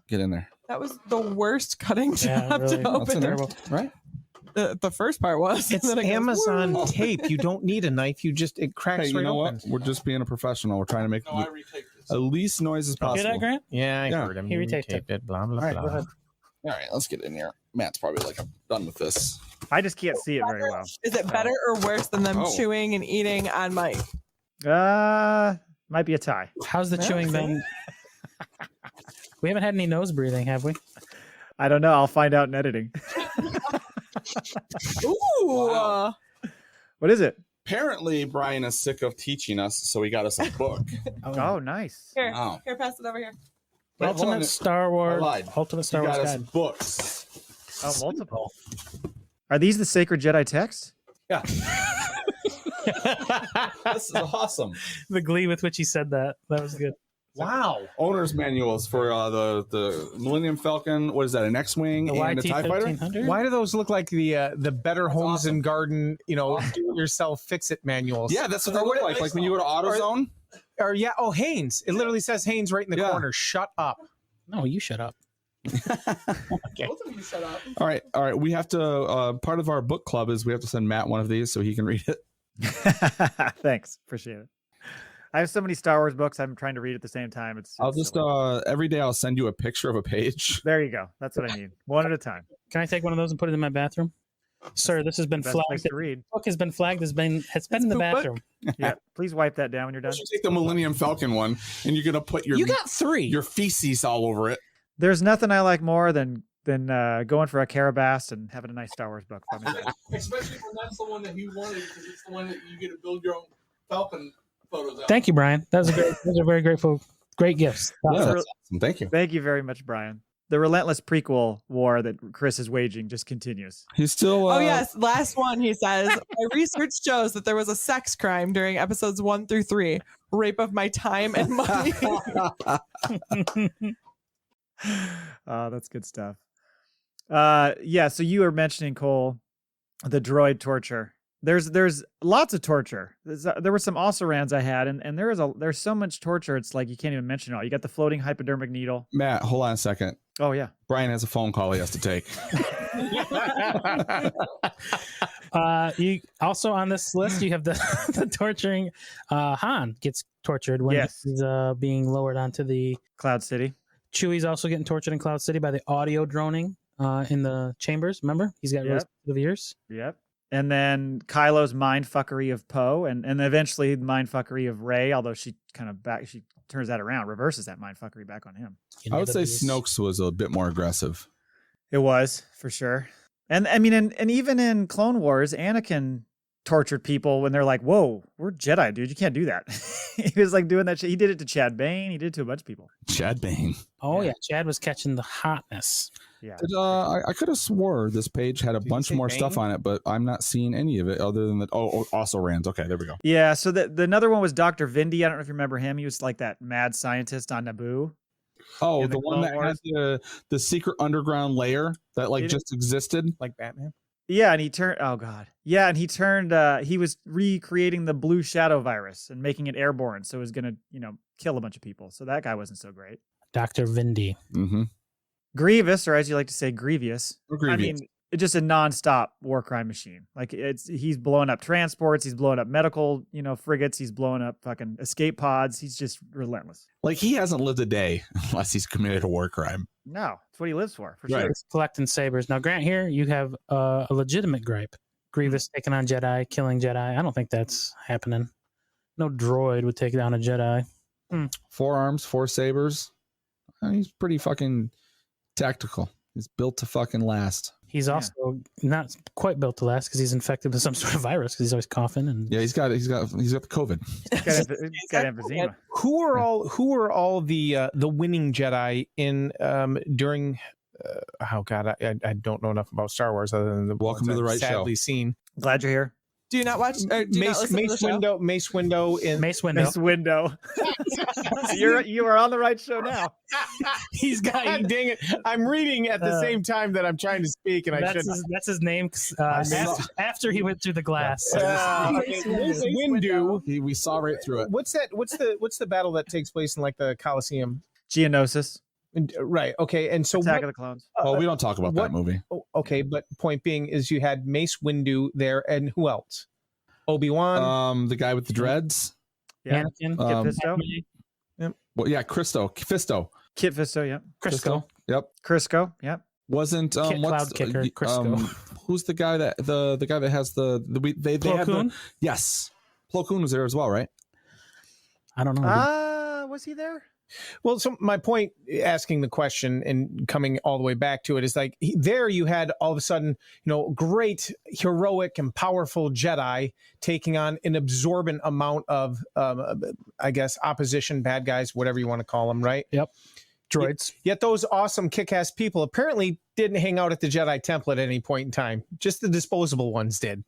Get in there. That was the worst cutting Yeah, job really. to That's open. in there. Terrible. Right? The first part was. It's and then it goes, Amazon "Woo." tape. You don't need a knife. It cracks Hey, you right know open. what? We're just being a professional. We're trying to make No, I retaped this. the least noise as Hear possible. that, Grant? Yeah, I Yeah. heard him. He You retaped retaped it. Blah blah All right, blah. go ahead. All right, let's get in here. Matt's probably like, I'm done with this. I just can't see it very well. Is it better or worse than them Oh. chewing and eating on mic? Might be a tie. How's the Well, chewing see? been? We haven't had any nose breathing, have we? I don't know. I'll find out in editing. Ooh. Wow. What is it? Apparently, Brian is sick of teaching us, so he got us a book. Oh, nice. Here, Wow. here, pass it over here. Wait, hold on. Ultimate Star Wars. I lied. Ultimate He Star Wars got us guide. books. Oh, multiple. Are these the sacred Jedi texts? Yeah. This is awesome. The glee with which he said that was good. Wow. Owner's manuals for the Millennium Falcon. What is that? An X-wing The and a TIE fighter? YT-1300? Why do those look like the Better Homes awesome. and Garden, do-it-yourself fix-it manuals? Yeah, that's what they look like. Like when you go to AutoZone. Or Haynes. It literally says Haynes right in the Yeah. corner. Shut up. No, you shut up. Both of you shut up. All right. We have to. Part of our book club is we have to send Matt one of these so he can read it. Thanks. Appreciate it. I have so many Star Wars books I'm trying to read at the same time. I'll it's just silly. every day I'll send you a picture of a page. There you go. That's what I need. One at a time. Can I take one of those and put it in my bathroom? Sir, this has been Best flagged. place to read. The book has been flagged. It's been in the poop book? bathroom. Yeah. Please wipe that down when you're done. You should take the Millennium Falcon one, and you're gonna put You got 3. your feces all over it. There's nothing I like more than going for a Carabast and having a nice Star Wars book. Especially when that's the one that he wanted, because it's the one that you get to build your own Falcon photos out. Thank you, Brian. Those are very grateful. Great gifts. Yeah, That's that's awesome. Thank you. Thank you very much, Brian. The relentless prequel war that Chris is waging just continues. He's still. Oh yes, last one. He says, my research shows that there was a sex crime during episodes 1 through 3, rape of my time and money. That's good stuff. Yeah. So you were mentioning, Cole, the droid torture. There's lots of torture. There were some Alderaan I had, and there's so much torture. It's like you can't even mention it all. You got the floating hypodermic needle. Matt, hold on a second. Oh yeah. Brian has a phone call he has to take. You also on this list you have the torturing. Han gets tortured when Yes. he's being lowered onto the Cloud City. Chewie's also getting tortured in Cloud City by the audio droning in the chambers. Remember, he's got really sensitive ears. Yep. And then Kylo's mindfuckery of Poe, and eventually mindfuckery of Rey, although she she turns that around, reverses that mindfuckery back on him. You I know, would say those- Snoke's was a bit more aggressive. It was, for sure. And I mean, and even in Clone Wars, Anakin tortured people when they're like, whoa, we're Jedi, dude. You can't do that. He was like doing that shit. He did it to Chad Bane. He did it to a bunch of people. Chad Bane. Oh Yeah. yeah, Chad was catching the hotness. Yeah. I could have swore this page had a bunch say more Bane? stuff on it, but I'm not seeing any of it other than that. Oh, also Rands. Okay, there we go. Yeah. So the another one was Dr. Vindy. I don't know if you remember him. He was like that mad scientist on Naboo. Oh, In the the one Clone that had the secret underground layer that like It- just existed. Like Batman. Yeah. And he turned, oh God. Yeah. And he was recreating the blue shadow virus and making it airborne. So it was going to, kill a bunch of people. So that guy wasn't so great. Dr. Vindy. Mm-hmm. Grievous, or as you like to say, Grievous. Grievous. I mean, it's just a nonstop war crime machine. Like he's blowing up transports, he's blowing up medical, frigates, he's blowing up fucking escape pods. He's just relentless. Like he hasn't lived a day unless he's committed a war crime. No, it's what he lives for Right. sure. He's collecting sabers. Now, Grant, here you have a legitimate gripe. Grievous taking on Jedi, killing Jedi. I don't think that's happening. No droid would take down a Jedi. 4 arms, 4 sabers. He's pretty fucking tactical. He's built to fucking last. He's also not quite built to last because he's infected with some sort of virus because he's always coughing and Yeah, he's got the COVID. He's got emphysema. Who are all the winning Jedi in during? Oh God, I don't know enough about Star Wars other than the Welcome ones to the I've right show. sadly seen. Glad you're here. Do you not watch? Or do you not listen to the show? Mace Windu in Mace Windu. This window. You are on the right show now. He's got. Dang it! I'm reading at the same time that I'm trying to speak, and I That's shouldn't. that's his name after he went through the glass. Okay, Mace Windu. We saw right through it. What's that? What's the battle that takes place in like the Colosseum? Geonosis. Right. Okay. And so Attack of the Clones. Oh, we don't talk about that movie. Okay, but point being is you had Mace Windu there, and who else? Obi-Wan. The guy with the dreads. Yeah. Anakin. Kit Fisto. Well, yeah, Fisto. Kit Fisto, yep. Crisco. Yep. Crisco, yep. Wasn't Kit what's Cloud Kicker, Crisco. Who's the guy that the guy that has they had Plo Koon? the, yes, Plo Koon was there as well, right? I don't know. Was he there? Well, so my point asking the question and coming all the way back to it is like there you had all of a sudden, great, heroic and powerful Jedi taking on an absorbent amount of, I guess, opposition, bad guys, whatever you want to call them, right? Yep. droids. Yet those awesome kick-ass people apparently didn't hang out at the Jedi Temple at any point in time. Just the disposable ones did.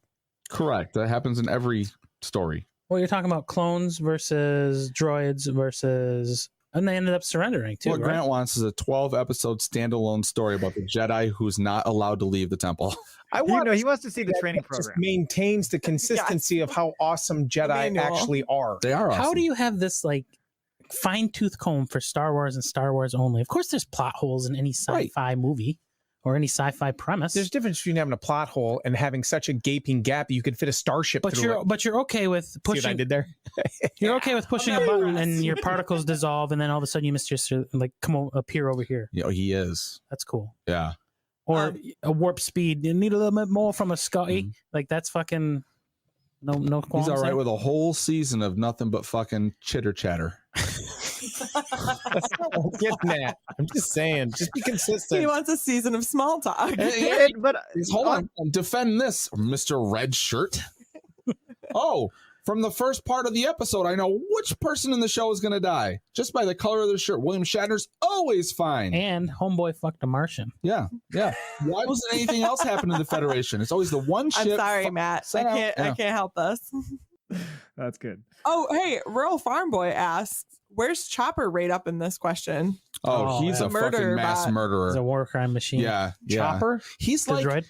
Correct. That happens in every story. Well, you're talking about clones versus droids versus, and they ended up surrendering too. What right? Grant wants is a 12-episode standalone story about the Jedi who's not allowed to leave the temple. I want he wants to see the training just program. maintains the consistency of how awesome Jedi Manual. actually are. They are awesome. How do you have this like fine-tooth comb for Star Wars and Star Wars only? Of course, there's plot holes in any sci-fi movie or any sci-fi premise. There's a difference between having a plot hole and having such a gaping gap you could fit a starship through it. You're okay with See what I pushing. did there? You're okay with pushing a button and your particles dissolve, and then all of a sudden you appear over here. Yeah, he is. That's cool. Yeah. Or a warp speed. You need a little bit more from a Scotty. Like that's fucking no. He's all right with a whole season of nothing but fucking chitter chatter. That's not what I'm getting at. I'm just saying, just be consistent. He wants a season of small talk. But Hold on. Defend this, Mr. Red Shirt. Oh, from the first part of the episode, I know which person in the show is going to die just by the color of their shirt. William Shatner's always fine. And homeboy fucked a Martian. Yeah. Why doesn't anything else happen in the Federation? It's always the one ship. I'm sorry, Matt. I can't help this. that's good. Oh, hey, Rural Farm Boy asked, where's Chopper right up in this question? Oh, he's yeah. a Murder fucking mass bot. It's a murderer. war crime machine. Yeah. Chopper? He's The like droid?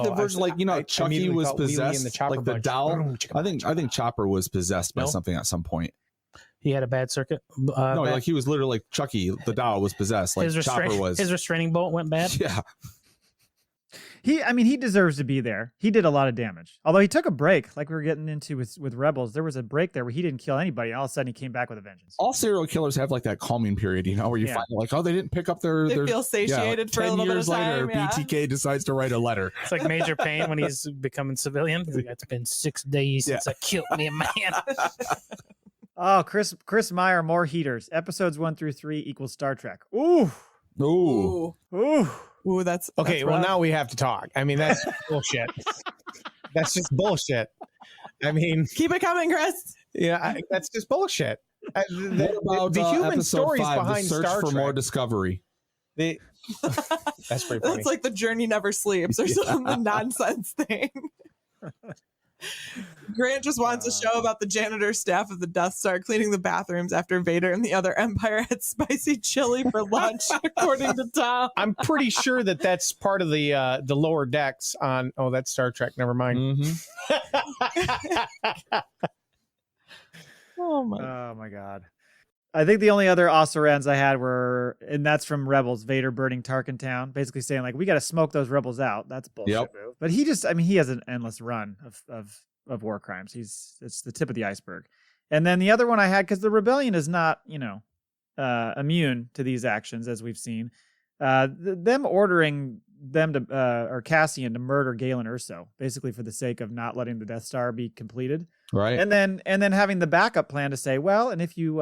the version, like, you know, I Chucky immediately was thought Wheelie and possessed, the Chopper like the bunch. doll. I think Chopper was possessed by No? something at some point. He had a bad circuit. No, like he was literally like Chucky, the doll was possessed, like Chopper was. His restraining bolt went bad. Yeah. He deserves to be there. He did a lot of damage. Although he took a break, like we were getting into with Rebels. There was a break there where he didn't kill anybody, and all of a sudden he came back with a vengeance. All serial killers have like that calming period, you know, where you Yeah. find like, oh, they didn't pick up their. They their feel satiated for a 10 little bit of years later, time. Yeah. BTK decides to write a letter. It's like Major Payne when he's becoming civilian. He's like, it's been 6 days since I killed me a man. Oh, Chris Meyer, more heaters. Episodes 1 through 3 equals Star Trek. Ooh, Ooh. ooh. Ooh, that's Okay, that's well, rough. now we have to talk. I mean, that's bullshit. That's just bullshit. I mean, Keep it coming, Chris. yeah, that's just bullshit. What about the human episode stories 5, behind the search Star for Trek. more discovery? That's pretty funny. That's like the journey never sleeps or some nonsense thing. Grant just wants a show about the janitor staff of the Death Star cleaning the bathrooms after Vader and the other Empire had spicy chili for lunch, according to Tom. I'm pretty sure that that's part of the lower decks on. Oh, that's Star Trek. Never mind. Mm-hmm. Oh my! Oh my god. I think the only other Osirans I had were, and that's from Rebels, Vader burning Tarkin Town, basically saying like, we got to smoke those rebels out. That's a bullshit move. But he has an endless run of war crimes. It's the tip of the iceberg. And then the other one I had, because the rebellion is not, immune to these actions, as we've seen. Them ordering them to, or Cassian to murder Galen Erso, basically for the sake of not letting the Death Star be completed. Right. And then having the backup plan to say, well, and if you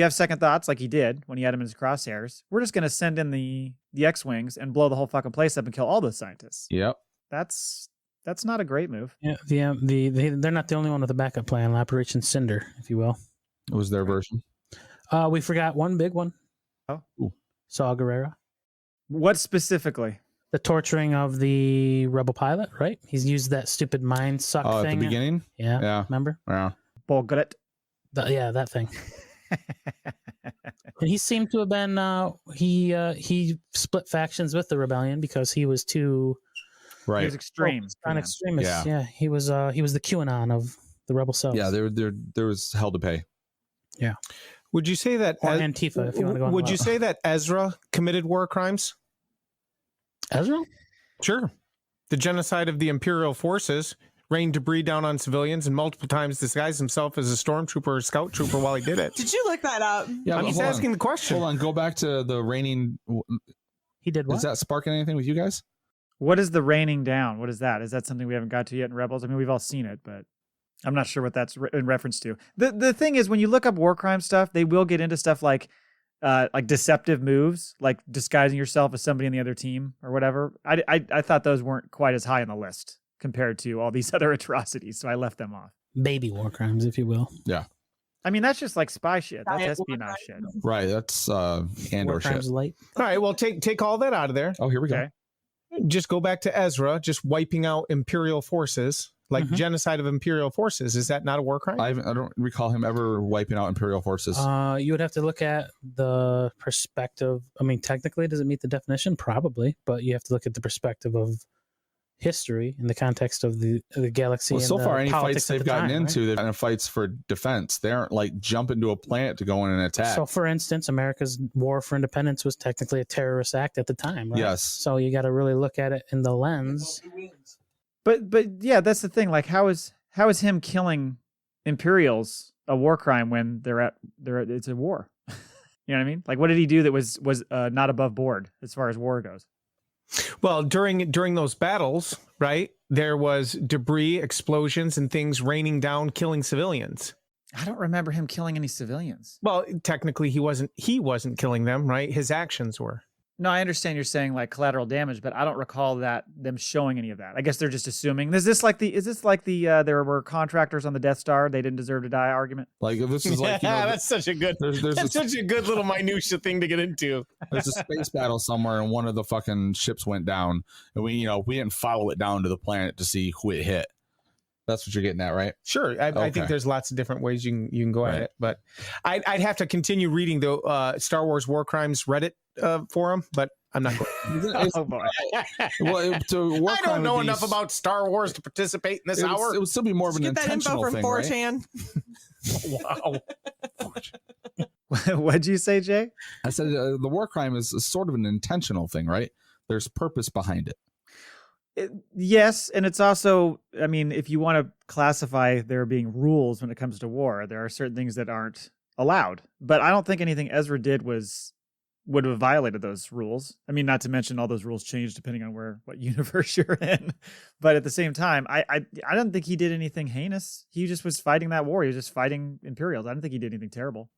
have second thoughts like he did when he had him in his crosshairs, we're just going to send in the X-Wings and blow the whole fucking place up and kill all those scientists. Yep. That's not a great move. Yeah, they're not the only one with a backup plan. Operation Cinder, if you will. It was their version. We forgot one big one. Oh. Ooh. Saw Gerrera. What specifically? The torturing of the rebel pilot, right? He's used that stupid mind suck Oh, thing. at the beginning? Yeah. Yeah. Remember? Yeah. Bulgret. That thing. And he seemed to have been he split factions with the rebellion because he was too He Right. was extreme. on extremists. Yeah. Yeah, he was the QAnon of the rebel cells. Yeah, there was hell to pay. Would you say that? Or Antifa, if you want to go on Would the you left. say that Ezra committed war crimes? Ezra? Sure. The genocide of the Imperial forces, rained debris down on civilians, and multiple times disguised himself as a stormtrooper or scout trooper while he did it. Did you look that up? Yeah, I'm but just hold asking on. the question. Hold on, go back to the raining. He did what? Is that sparking anything with you guys? What is the raining down? What is that? Is that something we haven't got to yet in Rebels? I mean, we've all seen it, but I'm not sure what that's in reference to. The thing is, when you look up war crime stuff, they will get into stuff like deceptive moves, like disguising yourself as somebody in the other team or whatever. I thought those weren't quite as high on the list compared to all these other atrocities, so I left them off. Baby war crimes, if you will. Yeah. I mean, that's just like spy shit. That's Giant espionage shit. Right. That's War Andor shit. Crimes Light. All right, well, take all that out of there. Oh, here we go. Okay. Just go back to Ezra, just wiping out Imperial forces, like genocide of Imperial forces. Is that not a war crime? I don't recall him ever wiping out Imperial forces. You would have to look at the perspective. I mean, technically, does it meet the definition? Probably, but you have to look at the perspective of history in the context of the galaxy. Well, and so the far, any politics fights at they've the gotten time, into, they've been fights for defense. They aren't like jumping to a planet to go in and attack. So, for instance, America's war for independence was technically a terrorist act at the time, right? Yes. So you got to really look at it in the lens. But yeah, that's the thing. Like, how is him killing Imperials a war crime when it's a war? You know what I mean? Like, what did he do that was not above board as far as war goes? Well, during those battles, right, there was debris, explosions, and things raining down, killing civilians. I don't remember him killing any civilians. Well, technically, he wasn't killing them, right? His actions were. No, I understand you're saying like collateral damage, but I don't recall them showing any of that. I guess they're just assuming. Is this like the there were contractors on the Death Star, they didn't deserve to die argument? Like this is like, you know, that's such a good. there's such a good little minutia thing to get into. there's a space battle somewhere, and one of the fucking ships went down, and we didn't follow it down to the planet to see who it hit. That's what you're getting at, right? Sure, I think there's lots of different ways you can go at it, but I'd have to continue reading the Star Wars War Crimes Reddit forum, but I'm not going. Oh boy! Well, I don't know enough about Star Wars to participate in this hour. It would still be more of an Get that info intentional from thing, 4chan. right? Wow. What'd you say, Jay? I said the war crime is sort of an intentional thing, right? There's purpose behind it. Yes, and it's also, I mean, if you want to classify there being rules when it comes to war, there are certain things that aren't allowed. But I don't think anything Ezra did would have violated those rules. I mean, not to mention all those rules change depending on what universe you're in. But at the same time, I don't think he did anything heinous. He just was fighting that war. He was just fighting Imperials. I don't think he did anything terrible.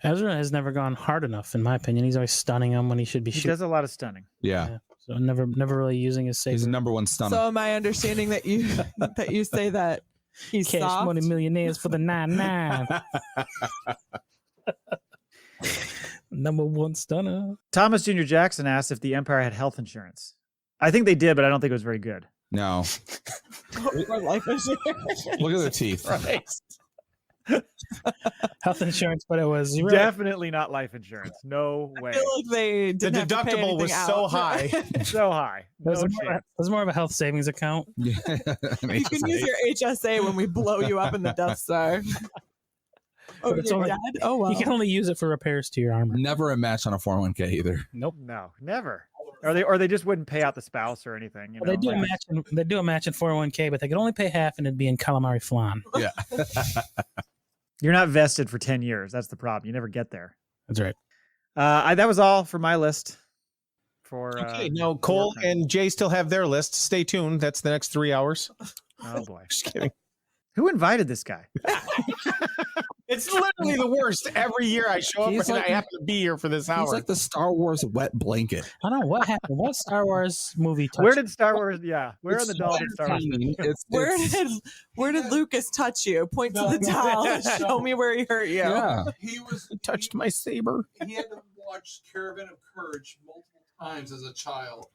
Ezra has never gone hard enough, in my opinion. He's always stunning him when he should be He shooting. does a lot of stunning. Yeah. So never really using his saber. He's the number one stunner. So am I understanding that you say that he's Cash soft? Money Millionaires for the 99. Number one stunner. Thomas Jr. Jackson asked if the Empire had health insurance. I think they did, but I don't think it was very good. No. Or life insurance. Look at their teeth. Health insurance, but it was really, Definitely not life insurance. No way. I feel like they The didn't have to pay deductible was anything so out. high. So high. it was, No more, chance. it was more of a health savings account. Yeah. You can use your HSA when we blow you up in the Death Star. Oh, But it's you're only- dead? Oh, well. You can only use it for repairs to your armor. Never a match on a 401k either. Nope. No, never. Or they just wouldn't pay out the spouse or anything. You know? Well, they do like- they do a match in 401k, but they could only pay half, and it'd be in calamari flan. Yeah. You're not vested for 10 years. That's the problem. You never get there. That's right. That was all for my list. For Okay, now Cole and Jay still have their list. Stay tuned. That's the next 3 hours. Oh boy, Just kidding. who invited this guy? It's literally the worst. Every year I show up He's and like- I happen to be here for this He's hour. like the Star Wars wet blanket. I don't know what happened. What Star Wars movie touched Where did Star Wars? Yeah, where in It's the doll did Star Wars? entertaining. Where did Lucas touch you? Point to the dial and show me where he hurt you. Yeah. He touched my saber. He had to watch Caravan of Courage multiple times as a child.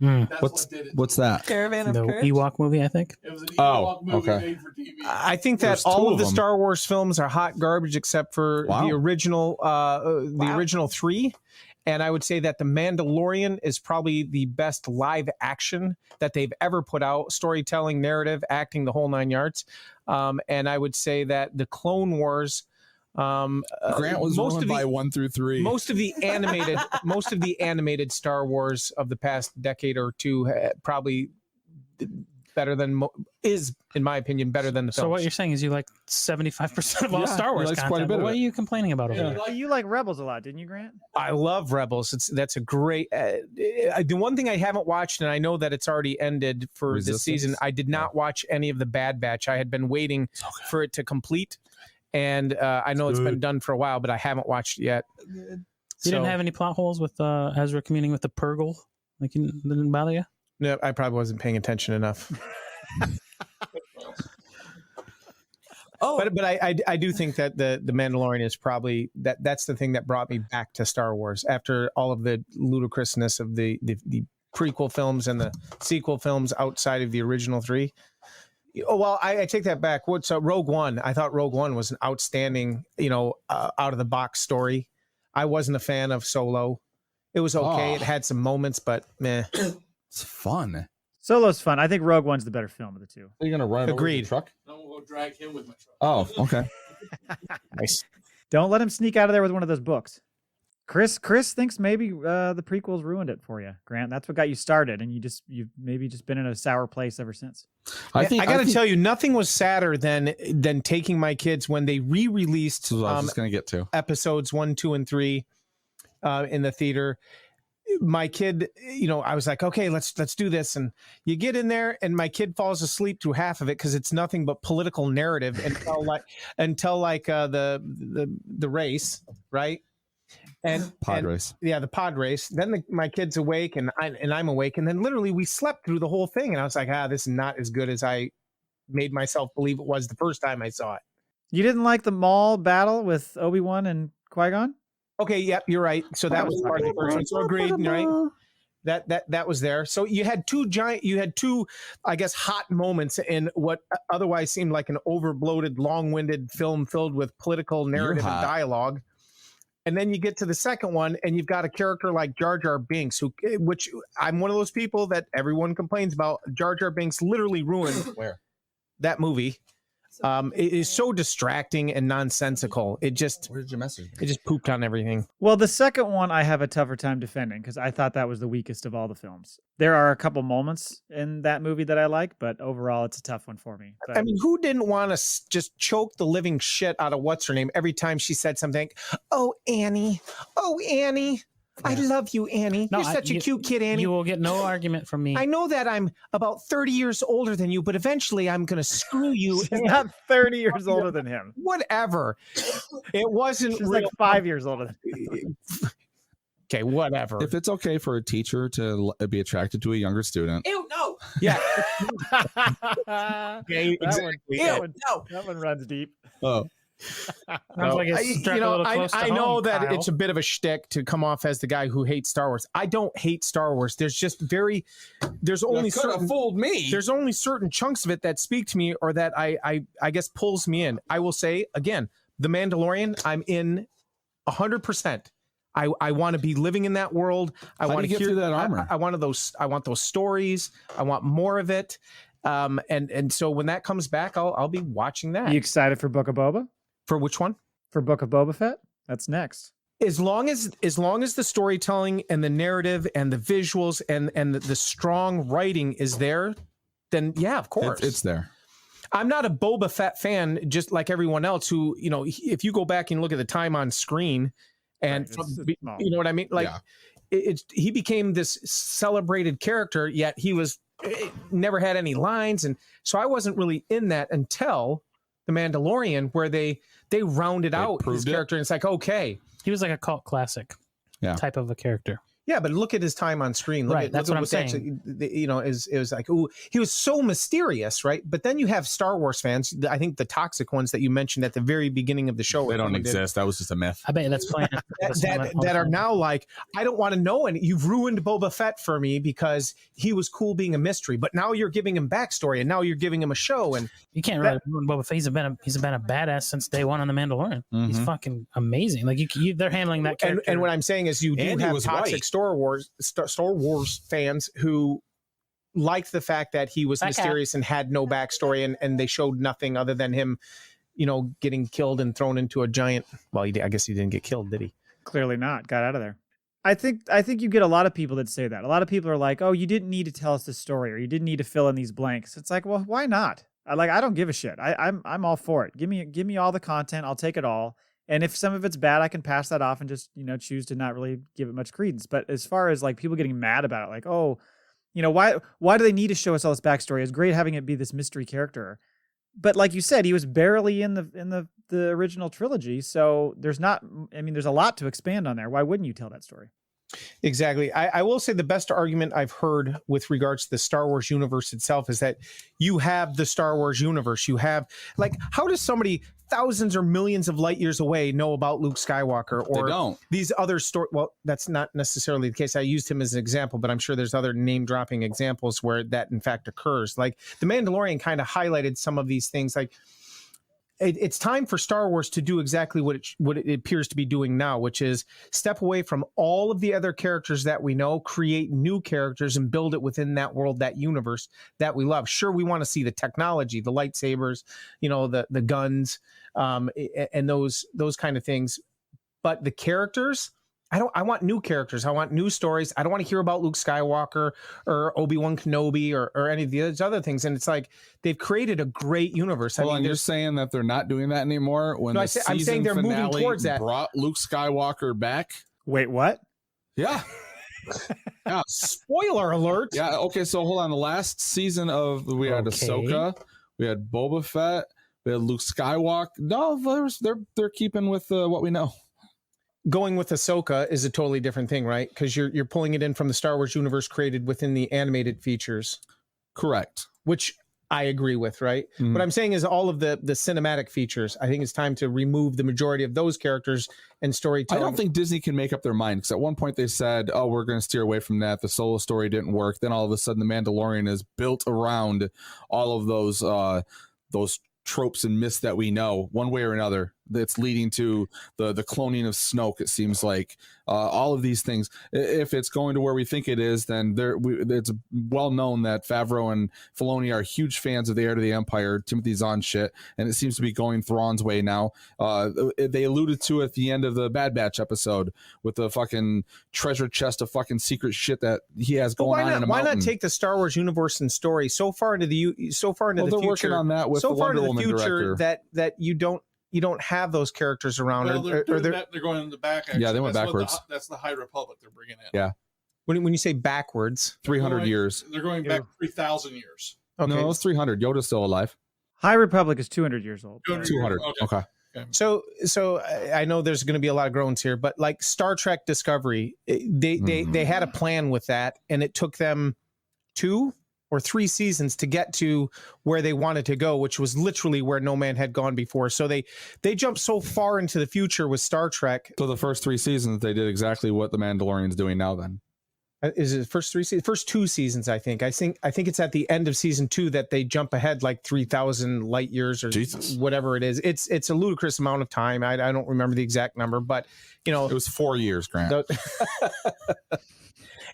Hmm. That's What's what did it. what's that? Caravan of the Courage. Ewok movie, I think. It was an Oh, Ewok movie okay. made for TV. I think There's that all two of of the them. Star Wars films are hot garbage except for Wow. the original Wow. original 3. And I would say that The Mandalorian is probably the best live action that they've ever put out. Storytelling, narrative, acting, the whole 9 yards. And I would say that the Clone Wars. Grant was most ruined of the- by 1 through 3. Most of the animated Star Wars of the past decade or two probably better than is, in my opinion, better than the films. So what you're saying is you like 75% of all Yeah, Star he Wars likes content. quite a bit But of what it. are you complaining about over there? Well, you like Rebels a lot, didn't you, Grant? I love Rebels. That's a great. The one thing I haven't watched, and I know that it's already ended for this Resistance? season. I did not watch any of the Bad Batch. I had been waiting for it to complete, and I know it's been done for a while, but I haven't watched it yet. You didn't have any plot holes with Ezra communing with the Purgle? Like, it didn't bother you? No, I probably wasn't paying attention enough. Oh, But I do think that the Mandalorian is probably that's the thing that brought me back to Star Wars after all of the ludicrousness of the prequel films and the sequel films outside of the original three. Oh, well, I take that back. What's Rogue One? I thought Rogue One was an outstanding, out of the box story. I wasn't a fan of Solo. It was okay. Oh. It had some moments, but meh. It's fun. Solo's fun. I think Rogue One's the better film of the two. Are you gonna run it over with Agreed. your truck? I'm gonna go drag him with my truck. Oh, okay. Nice. Don't let him sneak out of there with one of those books. Chris thinks maybe the prequels ruined it for you, Grant. That's what got you started, and you've maybe just been in a sour place ever since. I got to tell you, nothing was sadder than taking my kids when they re-released This is what I was just gonna get to. episodes 1, 2, and 3 in the theater. My kid, I was like, okay, let's do this. And you get in there and my kid falls asleep through half of it because it's nothing but political narrative until the race, right? And Pod race. Yeah, the pod race. Then my kid's awake and I'm awake. And then literally we slept through the whole thing. And I was like, this is not as good as I made myself believe it was the first time I saw it. You didn't like the Maul battle with Obi-Wan and Qui-Gon? Okay, yep, you're right. So that was part of the first one. So agreed, right? That was there. So you had two, I guess, hot moments in what otherwise seemed like an overbloated, long-winded film filled with political narrative and dialogue. And then you get to the second one, and you've got a character like Jar Jar Binks, which I'm one of those people that everyone complains about. Jar Jar Binks literally ruined that movie. It is so distracting and nonsensical. Where did your message? It just pooped on everything. Well, the second one I have a tougher time defending because I thought that was the weakest of all the films. There are a couple moments in that movie that I like, but overall it's a tough one for me. But, I mean, who didn't want to just choke the living shit out of what's her name every time she said something? Oh, Annie. I love you, Annie. You're such a cute kid, Annie. You will get no argument from me. I know that I'm about 30 years older than you, but eventually I'm going to screw you. She's not 30 years older than him. Whatever. It wasn't She's like 5 years older than him. Okay, whatever. If it's okay for a teacher to be attracted to a younger student. ew, no. Yeah. Okay, exactly. That one runs deep. Oh. Sounds like it's struck a little close to I know home, that Kyle. it's a bit of a shtick to come off as the guy who hates Star Wars. I don't hate Star Wars. There's only certain fooled me. There's only certain chunks of it that speak to me or that I guess pulls me in. I will say again, The Mandalorian, I'm in 100%. I want to be living in that world. I want to get through that armor. I want those stories. I want more of it. And so when that comes back, I'll be watching that. Are you excited for Book of Boba? For which one? For Book of Boba Fett? That's next. As long as the storytelling and the narrative and the visuals and the strong writing is there, then yeah, of course. It's there. I'm not a Boba Fett fan, just like everyone else who, if you go back and look at the time on screen and Right, you know what I mean? Like he became this celebrated character, yet he never had any lines. And so I wasn't really in that until The Mandalorian, where they rounded out his character. And it's like, okay. He was like a cult classic type of a character. Yeah, but look at his time on screen. That's what I'm saying. Actually, it was like, ooh, he was so mysterious, right? But then you have Star Wars fans. I think the toxic ones that you mentioned at the very beginning of the show. They don't exist. That was just a myth. I bet that's playing. that are now like, I don't want to know any. You've ruined Boba Fett for me because he was cool being a mystery, but now you're giving him backstory and now you're giving him a show. And you can't really ruin Boba Fett. He's been a badass since day one on The Mandalorian. Mm-hmm. He's fucking amazing. Like they're handling that character. And what I'm saying is, you do have toxic Star Wars fans who liked the fact that he was mysterious and had no backstory, and they showed nothing other than him, getting killed and thrown into a giant. Well, I guess he didn't get killed, did he? Clearly not. Got out of there. I think you get a lot of people that say that. A lot of people are like, "Oh, you didn't need to tell us the story, or you didn't need to fill in these blanks." It's like, well, why not? I don't give a shit. I'm all for it. Give me all the content. I'll take it all. And if some of it's bad, I can pass that off and just, choose to not really give it much credence. But as far as like people getting mad about it, like, oh, why do they need to show us all this backstory? It's great having it be this mystery character. But like you said, he was barely in the original trilogy. So there's a lot to expand on there. Why wouldn't you tell that story? Exactly. I will say the best argument I've heard with regards to the Star Wars universe itself is that you have the Star Wars universe. You have, like, how does somebody thousands or millions of light years away know about Luke Skywalker or They don't. these other story? Well, that's not necessarily the case. I used him as an example, but I'm sure there's other name dropping examples where that in fact occurs. Like The Mandalorian kind of highlighted some of these things. Like, it's time for Star Wars to do exactly what it appears to be doing now, which is step away from all of the other characters that we know, create new characters, and build it within that world, that universe that we love. Sure, we want to see the technology, the lightsabers, the guns, and those kind of things, but the characters. I want new characters. I want new stories. I don't want to hear about Luke Skywalker or Obi-Wan Kenobi or any of these other things. And it's like they've created a great universe. Well, and you're saying that they're not doing that anymore when No, the I'm saying they're moving finale towards that. brought Luke Skywalker back. Wait, what? Yeah. Yeah. Spoiler alert. Yeah. Okay. So hold on. The last season we had Okay. Ahsoka, we had Boba Fett, we had Luke Skywalker. No, they're keeping with what we know. Going with Ahsoka is a totally different thing, right? Because you're pulling it in from the Star Wars universe created within the animated features, Correct. which I agree with, right? Mhm. What I'm saying is all of the cinematic features. I think it's time to remove the majority of those characters and I storytelling. don't think Disney can make up their mind because at one point they said, "Oh, we're going to steer away from that." The solo story didn't work. Then all of a sudden, the Mandalorian is built around all of those tropes and myths that we know, one way or another. That's leading to the cloning of Snoke. It seems like all of these things. If it's going to where we think it is, then it's well known that Favreau and Filoni are huge fans of the Heir to the Empire, Timothy Zahn shit, and it seems to be going Thrawn's way now. They alluded to at the end of the Bad Batch episode with the fucking treasure chest of fucking secret shit that he has But going on in a why mountain. not take the Star Wars universe and story so far into the Well, the they're future? working on that with so the far Wonder into the Woman future director. that you don't have those characters around. Well, or they're going in the back. Actually. Yeah, they went That's what backwards. that's the High Republic they're bringing in. Yeah. when you say backwards, 300 Going- years. They're going back 3,000 years. okay. No, it's 300. Yoda's still alive. High Republic is 200 years old. 200. Okay. So I know there's going to be a lot of groans here, but like Star Trek Discovery, they had a plan with that, and it took them 2 or 3 seasons to get to where they wanted to go, which was literally where no man had gone before. So they jumped so far into the future with Star Trek. So the first 3 seasons, they did exactly what the Mandalorian's doing now. Then Is it first 3 seasons? First 2 seasons, I think. I think it's at the end of season 2 that they jump ahead like 3,000 light years or Jesus. whatever it is. It's a ludicrous amount of time. I don't remember the exact number, but it was 4 years, Grant.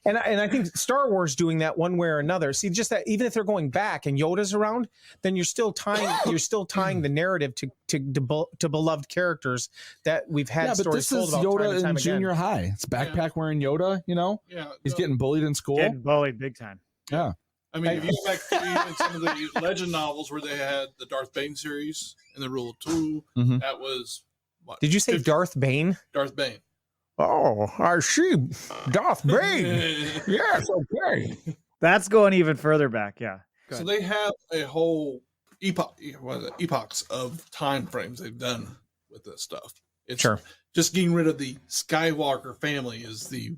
And I think Star Wars doing that one way or another. See, just that even if they're going back and Yoda's around, then you're still tying the narrative to beloved characters that we've had Yeah, but stories this told is about time Yoda and in time junior again. high. It's backpack wearing Yoda. Yeah, He's getting bullied in school. Getting bullied big time. Yeah. I mean, if you go back to even some of the legend novels where they had the Darth Bane series and the Rule of Two, Mhm. that was what? Did you say 50 Darth Bane? Darth Bane. Oh, I see. Darth Bane. Yes, okay. That's going even further back. Yeah. Go So ahead. they have a whole epochs of time frames they've done with this stuff. It's Sure. just getting rid of the Skywalker family is the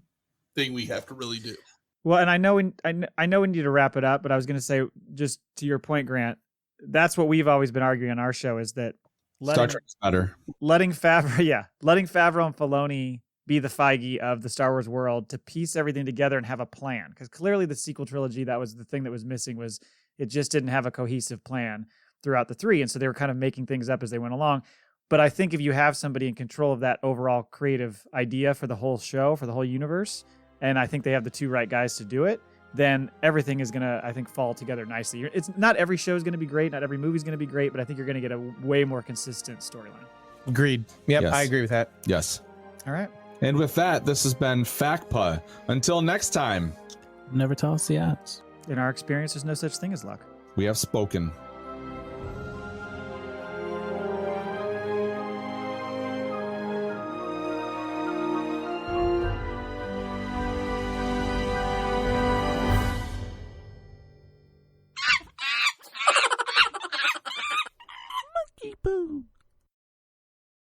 thing we have to really do. Well, and I know we need to wrap it up, but I was going to say, just to your point, Grant, that's what we've always been arguing on our show is that Star Trek's better. letting Favreau and Filoni be the Feige of the Star Wars world to piece everything together and have a plan. Because clearly the sequel trilogy, that was the thing that was missing, was it just didn't have a cohesive plan throughout the 3. And so they were kind of making things up as they went along. But I think if you have somebody in control of that overall creative idea for the whole show, for the whole universe, and I think they have the 2 right guys to do it, then everything is going to, I think, fall together nicely. It's not every show is going to be great, not every movie is going to be great, but I think you're going to get a way more consistent storyline. Agreed. Yep, Yes. I agree with that. Yes. All right. And with that, this has been FACPA. Until next time, Never tell us the odds. In our experience, there's no such thing as luck. we have spoken.